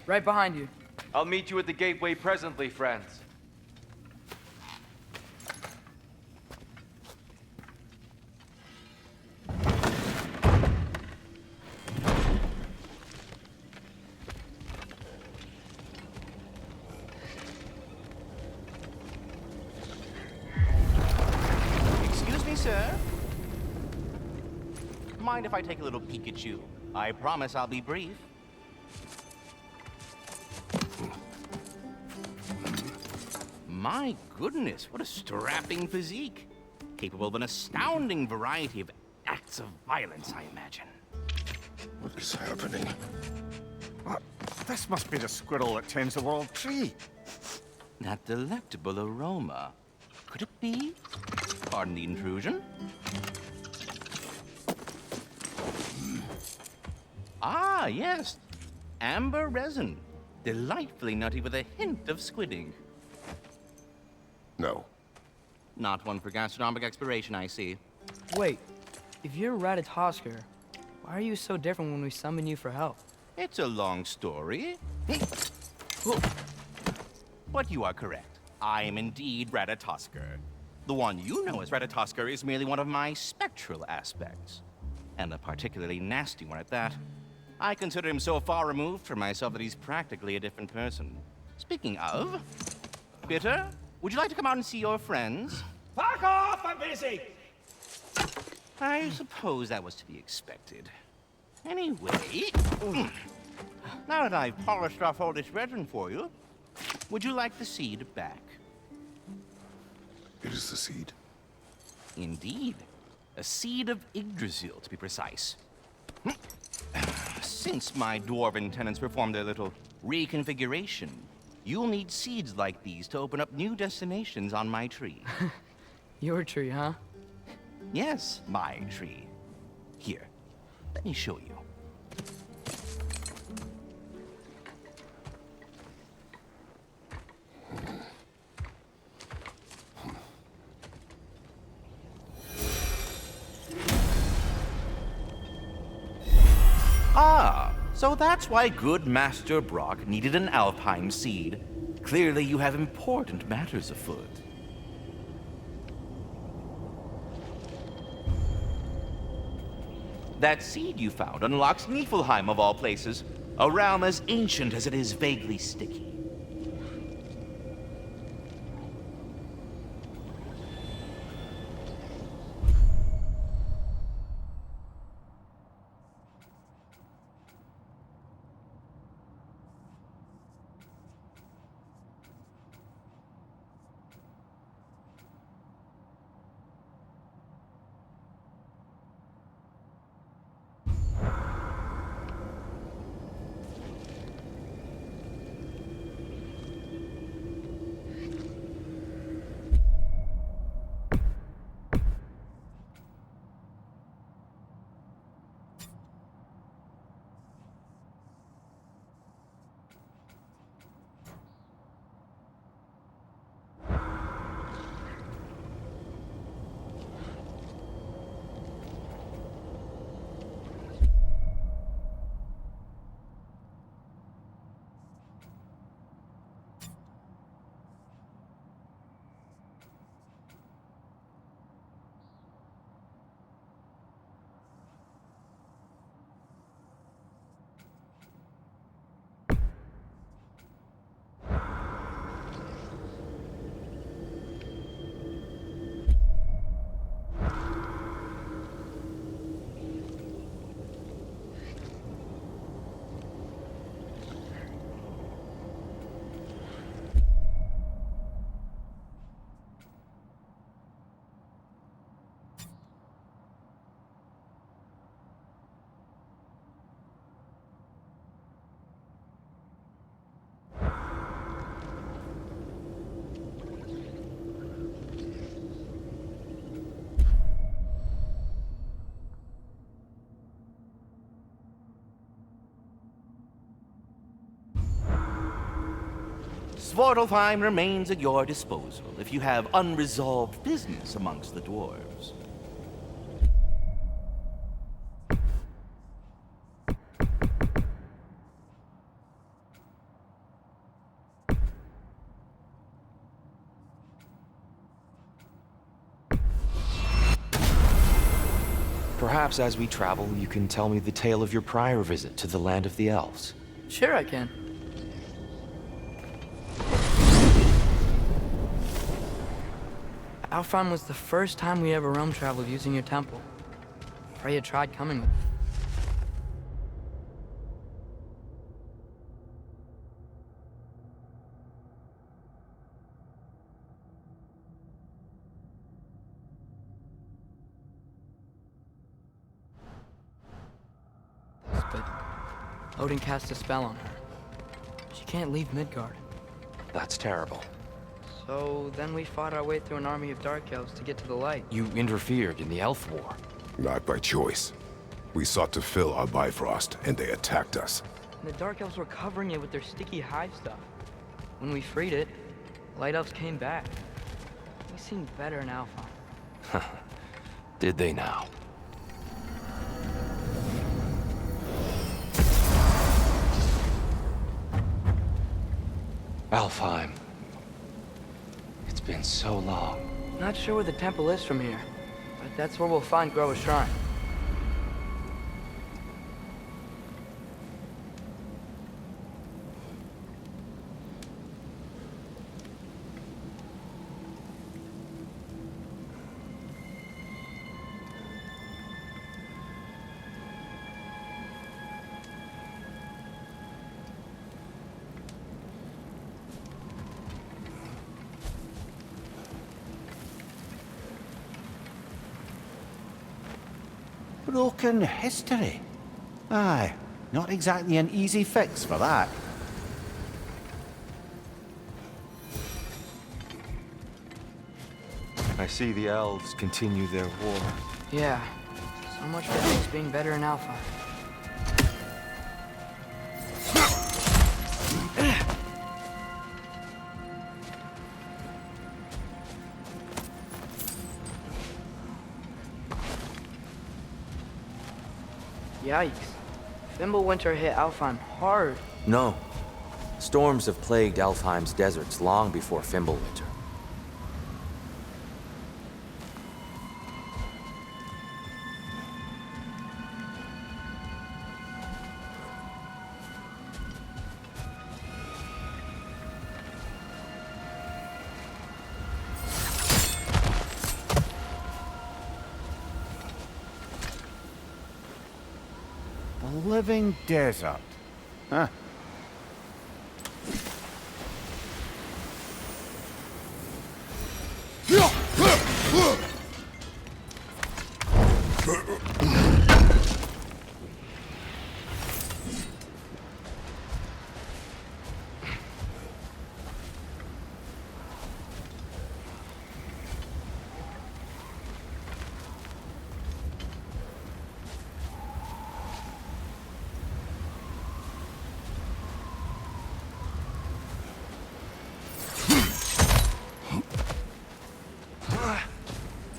Speaker 3: Right behind you.
Speaker 2: I'll meet you at the gateway presently, friends.
Speaker 11: Excuse me, sir. Mind if I take a little peek at you? I promise I'll be brief. My goodness, what a strapping physique. Capable of an astounding variety of acts of violence, I imagine.
Speaker 6: What is happening?
Speaker 5: What? This must be the squirrel that tends the world tree.
Speaker 11: That delectable aroma. Could it be? Pardon the intrusion. Ah, yes. Amber resin. Delightfully nutty with a hint of squidding.
Speaker 6: No.
Speaker 11: Not one for gastronomic exploration, I see.
Speaker 3: Wait, if you're Ratatosker, why are you so different when we summon you for help?
Speaker 11: It's a long story. But you are correct. I am indeed Ratatosker. The one you know as Ratatosker is merely one of my spectral aspects. And a particularly nasty one at that. I consider him so far removed from myself that he's practically a different person. Speaking of, Bitter, would you like to come out and see your friends?
Speaker 12: Fuck off! I'm busy!
Speaker 11: I suppose that was to be expected. Anyway, now that I've polished off all this resin for you, would you like the seed back?
Speaker 6: It is the seed.
Speaker 11: Indeed. A seed of Yggdrasil, to be precise. Since my dwarven tenants performed their little reconfiguration, you'll need seeds like these to open up new destinations on my tree.
Speaker 3: Your tree, huh?
Speaker 11: Yes, my tree. Here, let me show you. Ah, so that's why good Master Brock needed an Alpine seed. Clearly you have important matters afoot. That seed you found unlocks Niflheim of all places, a realm as ancient as it is vaguely sticky. Svartalfheim remains at your disposal if you have unresolved business amongst the dwarves.
Speaker 2: Perhaps as we travel, you can tell me the tale of your prior visit to the land of the elves.
Speaker 3: Sure I can. Alfheim was the first time we ever realm traveled using your temple. Freya tried coming with us, but Odin cast a spell on her. She can't leave Midgard.
Speaker 2: That's terrible.
Speaker 3: So then we fought our way through an army of dark elves to get to the light.
Speaker 2: You interfered in the elf war.
Speaker 6: Not by choice. We sought to fill our Bifrost, and they attacked us.
Speaker 3: And the dark elves were covering it with their sticky hive stuff. When we freed it, the light elves came back. We seemed better in Alpha.
Speaker 2: Did they now? Alfheim. It's been so long.
Speaker 3: Not sure where the temple is from here, but that's where we'll find Groa's shrine.
Speaker 5: Broken history. Aye, not exactly an easy fix for that.
Speaker 2: I see the elves continue their war.
Speaker 9: Yeah. So much for things being better in Alpha. Yikes. Fimbulwinter hit Alfheim hard.
Speaker 2: No. Storms have plagued Alfheim's deserts long before Fimbulwinter.
Speaker 5: A living desert. Huh.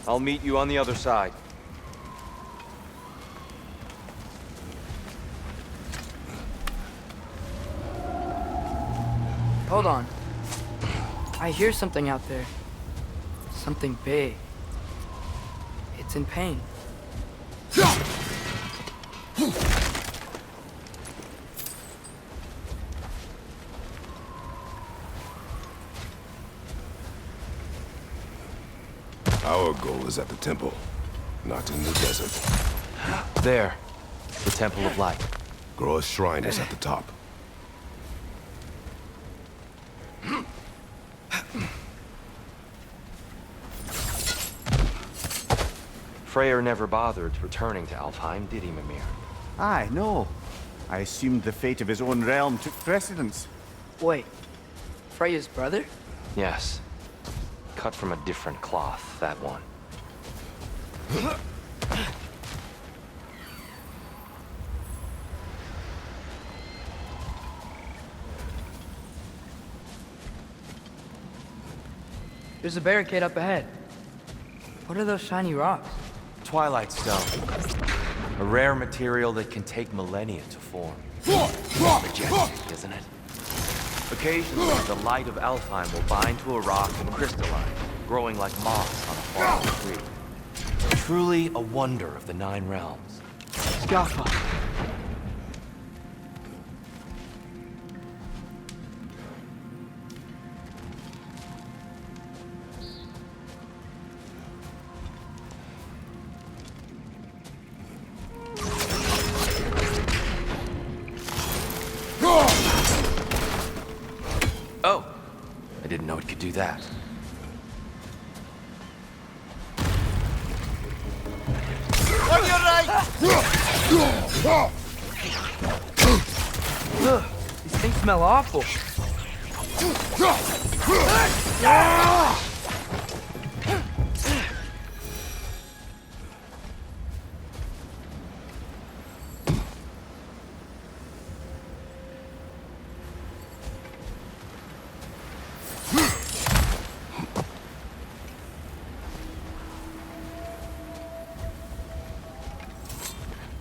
Speaker 2: I'll meet you on the other side.
Speaker 9: Hold on. I hear something out there. Something big. It's in pain.
Speaker 6: Our goal is at the temple, not in the desert.
Speaker 2: There. The Temple of Light.
Speaker 6: Groa's shrine is at the top.
Speaker 2: Freyr never bothered returning to Alfheim, did he, Mimir?
Speaker 5: Aye, no. I assumed the fate of his own realm took precedence.
Speaker 9: Wait. Freya's brother?
Speaker 2: Yes. Cut from a different cloth, that one.
Speaker 9: There's a barricade up ahead. What are those shiny rocks?
Speaker 2: Twilight Stone. A rare material that can take millennia to form. Majestic, isn't it? Occasionally, the light of Alfheim will bind to a rock and crystalline, growing like moss on a fallen tree. Truly a wonder of the Nine Realms.
Speaker 9: Scaffa.
Speaker 2: Oh! I didn't know it could do that.
Speaker 8: On your right!
Speaker 9: Ugh, these things smell awful.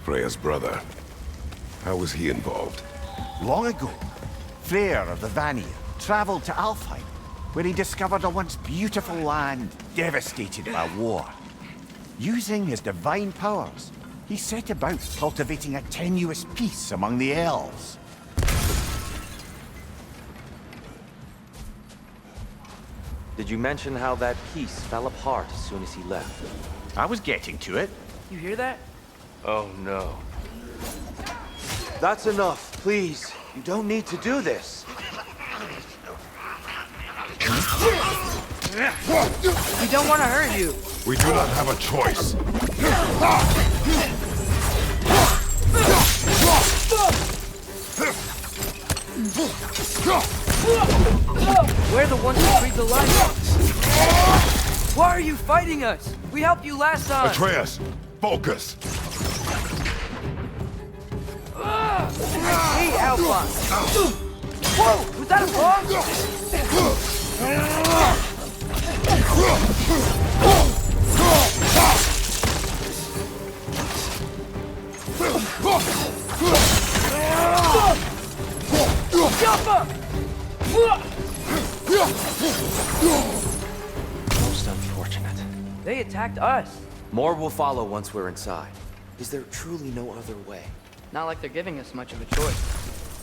Speaker 6: Freya's brother. How was he involved?
Speaker 5: Long ago, Freyr of the Vanir traveled to Alfheim, where he discovered a once beautiful land devastated by war. Using his divine powers, he set about cultivating a tenuous peace among the elves.
Speaker 2: Did you mention how that peace fell apart as soon as he left?
Speaker 5: I was getting to it.
Speaker 9: You hear that?
Speaker 2: Oh no. That's enough, please. You don't need to do this.
Speaker 9: We don't want to hurt you.
Speaker 6: We do not have a choice.
Speaker 3: We're the ones who freed the light. Why are you fighting us? We helped you last time.
Speaker 6: Atreus, focus.
Speaker 3: Hey, Alpha! Whoa! Was that a bomb?
Speaker 2: Most unfortunate.
Speaker 3: They attacked us.
Speaker 2: More will follow once we're inside. Is there truly no other way?
Speaker 3: Not like they're giving us much of a choice.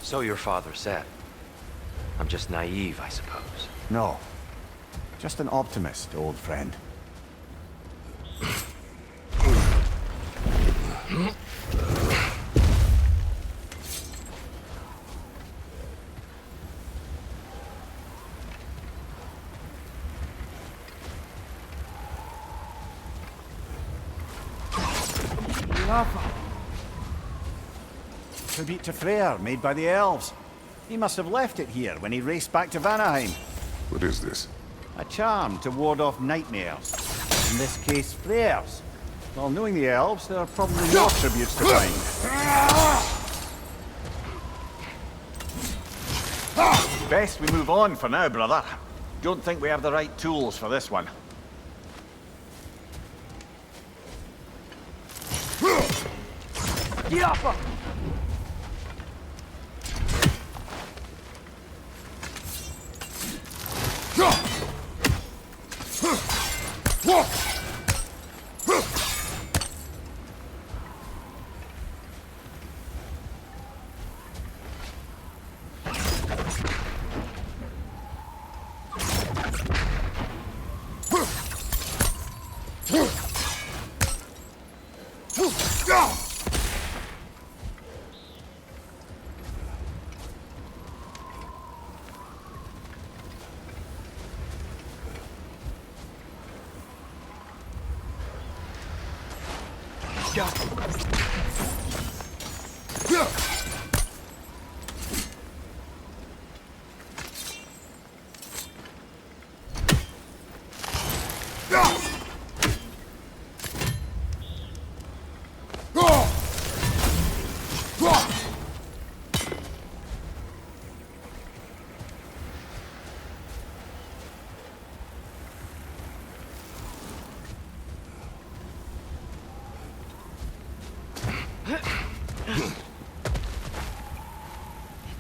Speaker 2: So your father said. I'm just naive, I suppose.
Speaker 5: No. Just an optimist, old friend. Tribute to Freyr, made by the elves. He must have left it here when he raced back to Vanaheim.
Speaker 6: What is this?
Speaker 5: A charm to ward off nightmares. In this case, Freyr's. Well, knowing the elves, there are probably more tributes to find. Best we move on for now, brother. Don't think we have the right tools for this one.
Speaker 3: Get off!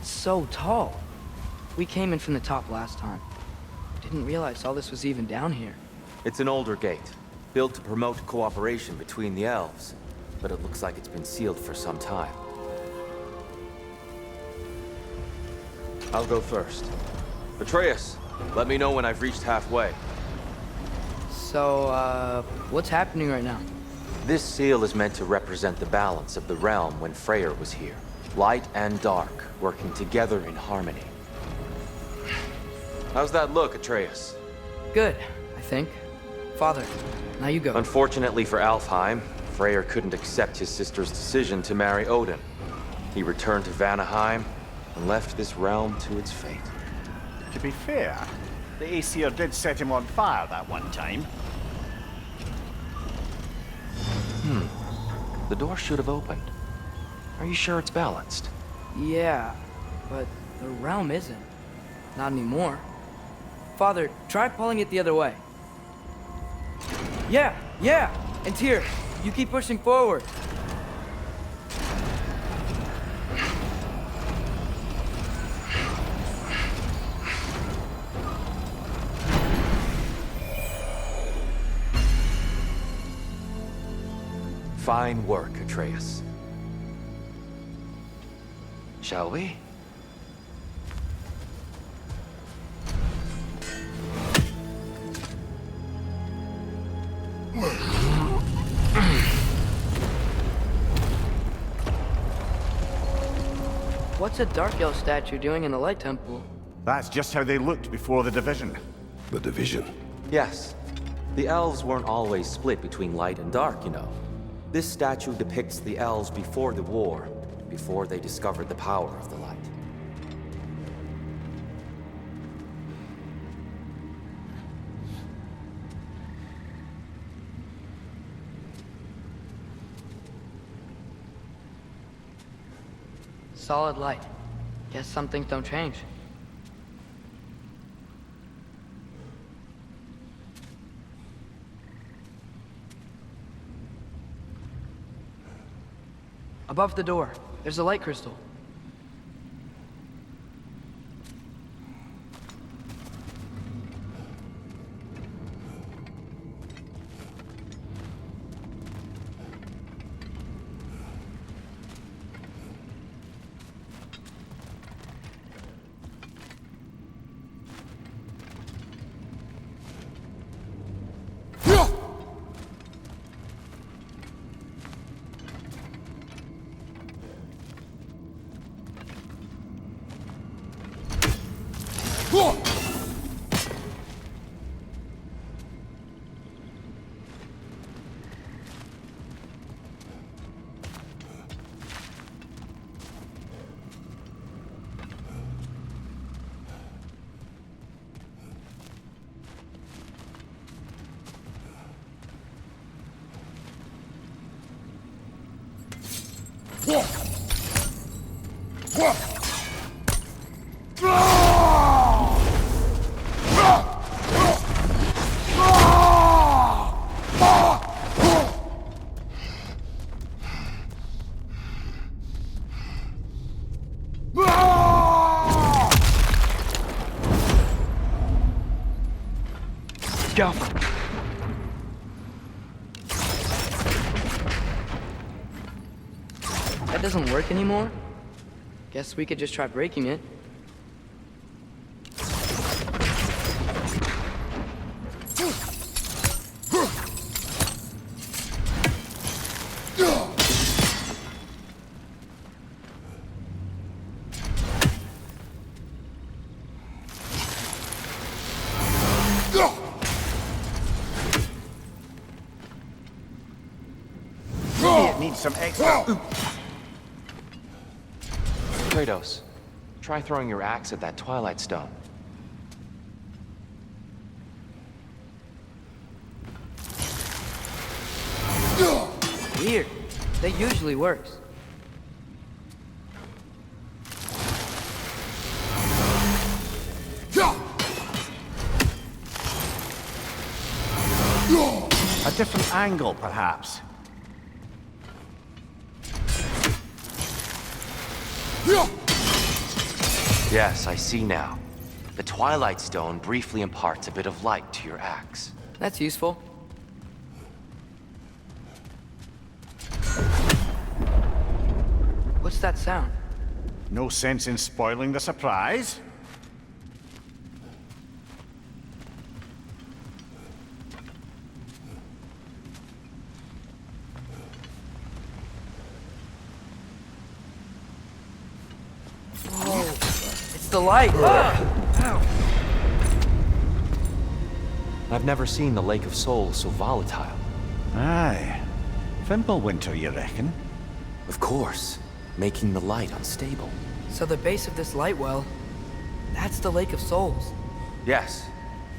Speaker 3: So tall. We came in from the top last time. Didn't realize all this was even down here.
Speaker 2: It's an older gate, built to promote cooperation between the elves, but it looks like it's been sealed for some time. I'll go first. Atreus, let me know when I've reached halfway.
Speaker 3: So, what's happening right now?
Speaker 2: This seal is meant to represent the balance of the realm when Freyr was here. Light and dark, working together in harmony. How's that look, Atreus?
Speaker 3: Good, I think. Father, now you go.
Speaker 2: Unfortunately for Alfheim, Freyr couldn't accept his sister's decision to marry Odin. He returned to Vanaheim and left this realm to its fate.
Speaker 5: To be fair, the Aesir did set him on fire that one time.
Speaker 2: The door should have opened. Are you sure it's balanced?
Speaker 3: Yeah, but the realm isn't. Not anymore. Father, try pulling it the other way. Yeah! And Tyr, you keep pushing forward.
Speaker 2: Fine work, Atreus. Shall we?
Speaker 3: What's a Dark Elf statue doing in the Light Temple?
Speaker 5: That's just how they looked before the division.
Speaker 6: The division.
Speaker 2: Yes. The elves weren't always split between light and dark, you know. This statue depicts the elves before the war, before they discovered the power of the light.
Speaker 9: solid light. Guess some things don't change. Above the door, there's a light crystal. Go. That doesn't work anymore? Guess we could just try breaking it.
Speaker 5: Some extra.
Speaker 2: Kratos, try throwing your axe at that Twilight Stone.
Speaker 9: Weird. That usually works.
Speaker 5: A different angle, perhaps.
Speaker 2: Yes, I see now. The Twilight Stone briefly imparts a bit of light to your axe.
Speaker 9: That's useful. What's that sound?
Speaker 5: No sense in spoiling the surprise.
Speaker 9: The light!
Speaker 2: I've never seen the Lake of Souls so volatile.
Speaker 5: Aye. Fimbulwinter, you reckon?
Speaker 2: Of course, making the light unstable.
Speaker 9: So the base of this light well, that's the Lake of Souls.
Speaker 2: Yes.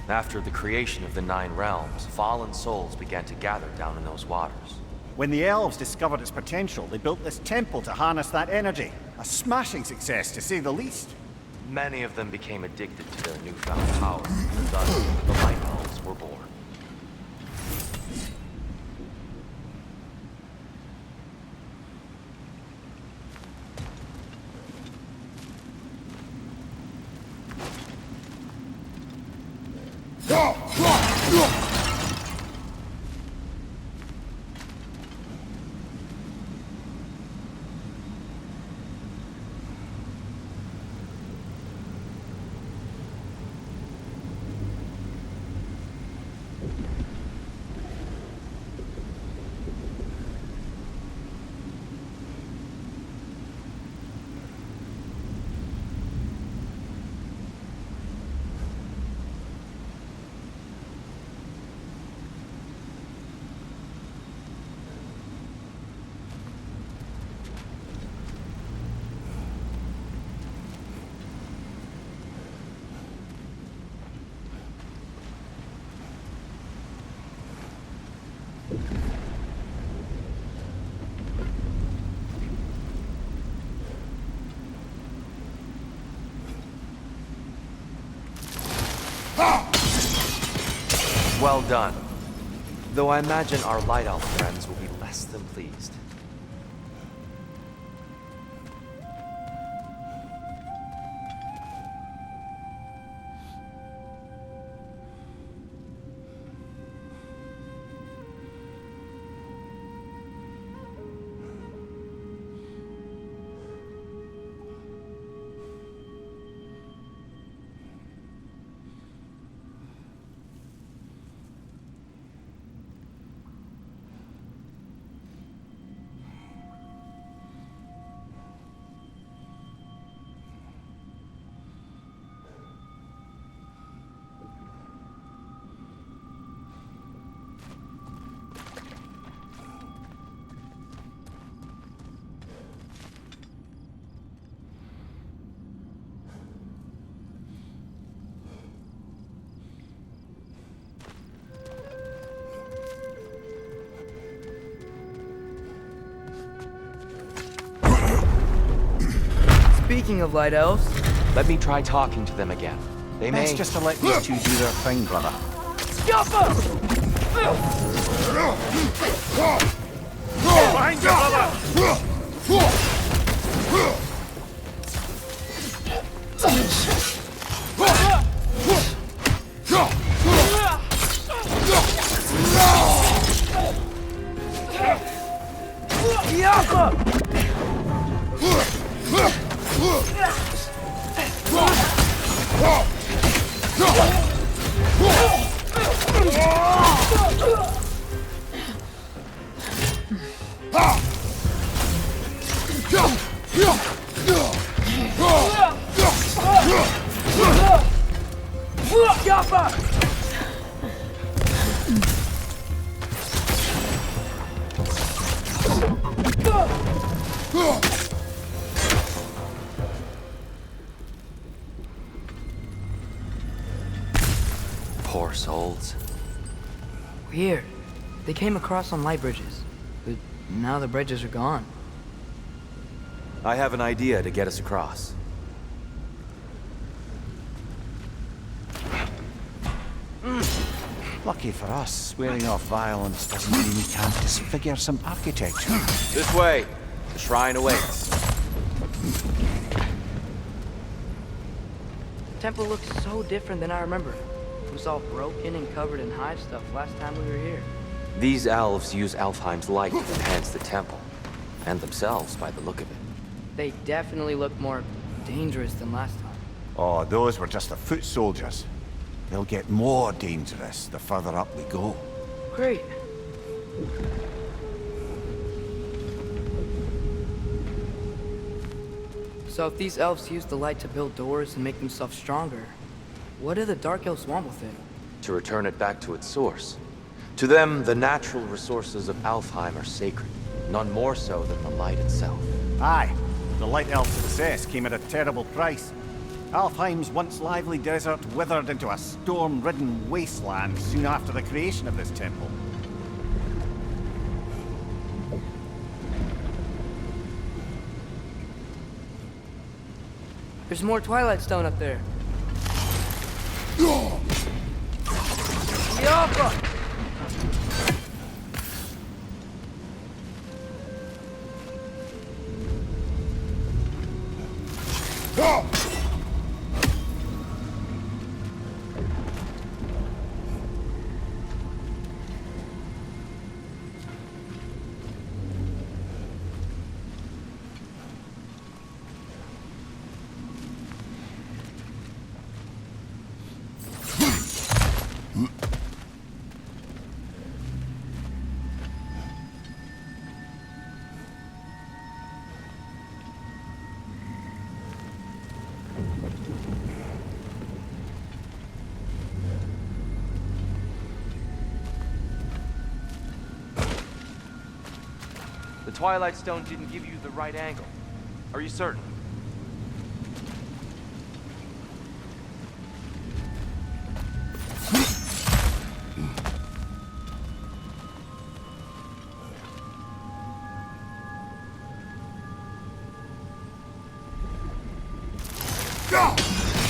Speaker 2: After the creation of the Nine Realms, fallen souls began to gather down in those waters.
Speaker 5: When the elves discovered its potential, they built this temple to harness that energy. A smashing success, to say the least.
Speaker 2: Many of them became addicted to their newfound power, and thus the Light Elves were born. Well done. Though I imagine our Light Elf friends will be less than pleased.
Speaker 3: Speaking of Light Elves,
Speaker 2: Let me try talking to them again. They may...
Speaker 5: Best just to let these two do their thing, brother.
Speaker 1: Behind you, brother!
Speaker 2: Poor souls.
Speaker 3: weird. They came across on light bridges, but now the bridges are gone.
Speaker 2: I have an idea to get us across.
Speaker 5: Lucky for us, swearing off violence doesn't mean we can't disfigure some architecture.
Speaker 2: This way. The shrine awaits.
Speaker 3: The temple looks so different than I remember. It was all broken and covered in hive stuff last time we were here.
Speaker 2: These elves use Alfheim's light to enhance the temple. And themselves, by the look of it.
Speaker 3: They definitely look more dangerous than last time.
Speaker 5: Oh, those were just the foot soldiers. They'll get more dangerous the further up we go.
Speaker 3: Great. So if these elves use the light to build doors and make themselves stronger, what do the Dark Elves want with it?
Speaker 2: To return it back to its source. To them, the natural resources of Alfheim are sacred. None more so than the light itself.
Speaker 5: Aye, the Light Elf success came at a terrible price. Alfheim's once lively desert withered into a storm-ridden wasteland soon after the creation of this temple.
Speaker 3: There's more Twilight Stone up there. Yappa!
Speaker 2: The Twilight Stone didn't give you the right angle. Are you certain?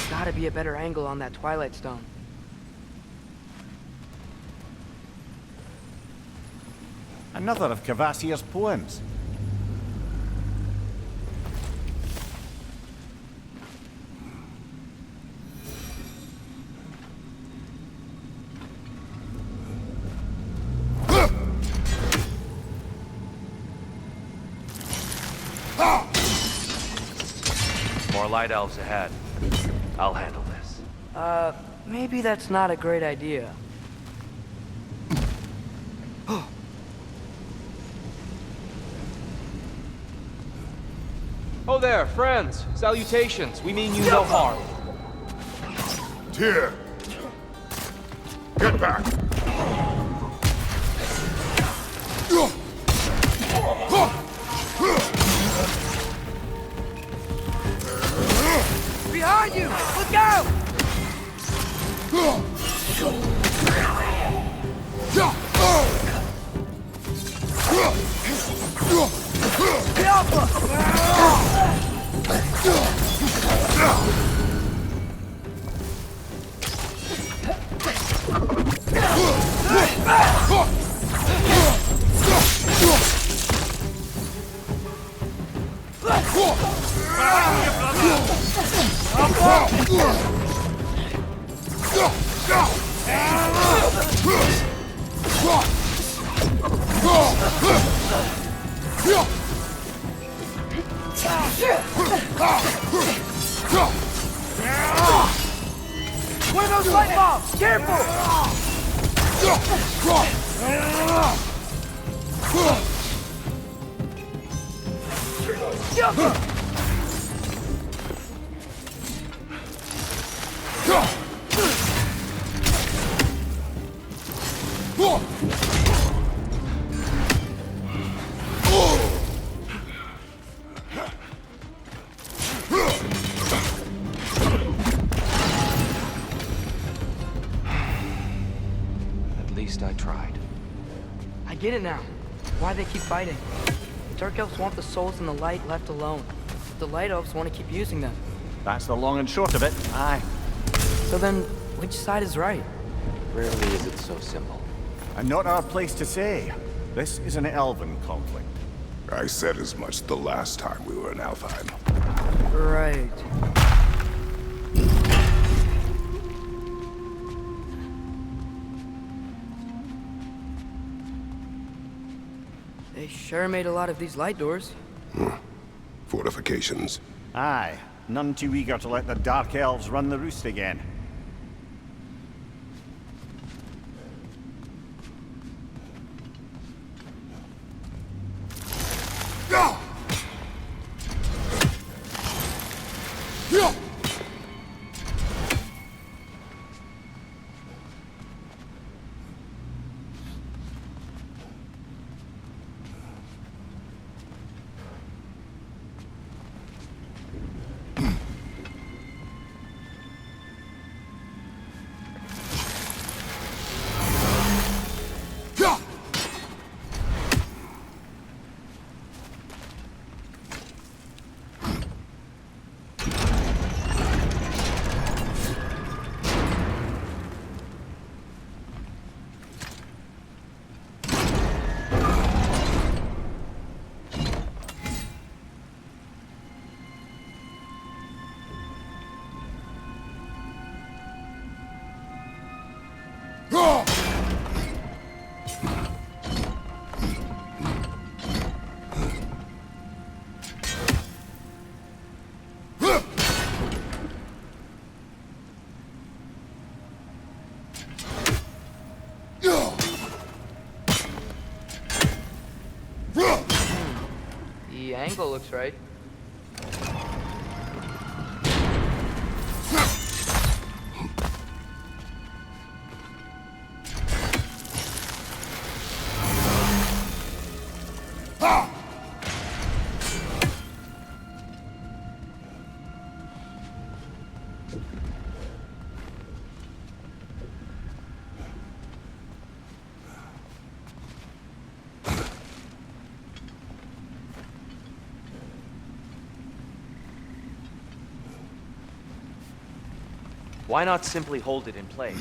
Speaker 3: Gotta be a better angle on that Twilight Stone.
Speaker 5: Another of Cavassier's poems.
Speaker 2: More light elves ahead. I'll handle this.
Speaker 3: Maybe that's not a great idea.
Speaker 2: Oh there, friends. Salutations. We mean you no harm.
Speaker 6: Tyr! Get back!
Speaker 3: Behind you! Look out! The Alpha! One of those light bombs! Careful!
Speaker 2: At least I tried.
Speaker 3: I get it now. Why they keep fighting. The Dark Elves want the souls in the light left alone. The Light Elves want to keep using them.
Speaker 5: That's the long and short of it. Aye.
Speaker 3: So then, which side is right?
Speaker 2: Rarely is it so simple.
Speaker 5: And not our place to say. This is an elven conflict.
Speaker 6: I said as much the last time we were in Alfheim.
Speaker 3: Right. They sure made a lot of these light doors.
Speaker 6: Fortifications.
Speaker 5: Aye. None too eager to let the Dark Elves run the roost again.
Speaker 3: The angle looks right.
Speaker 2: Why not simply hold it in place?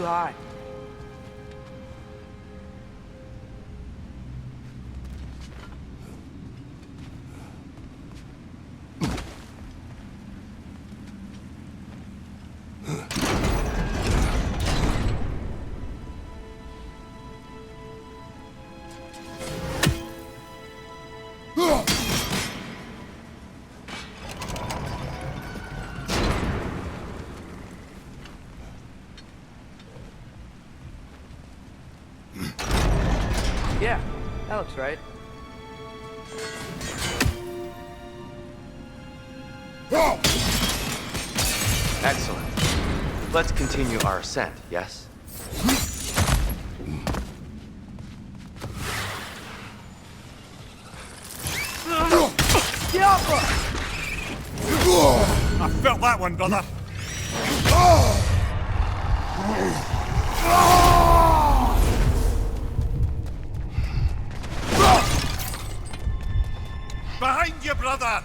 Speaker 9: too high. Yeah, that looks right.
Speaker 2: Excellent. Let's continue our ascent, yes?
Speaker 1: I felt that one, brother. Behind you, brother!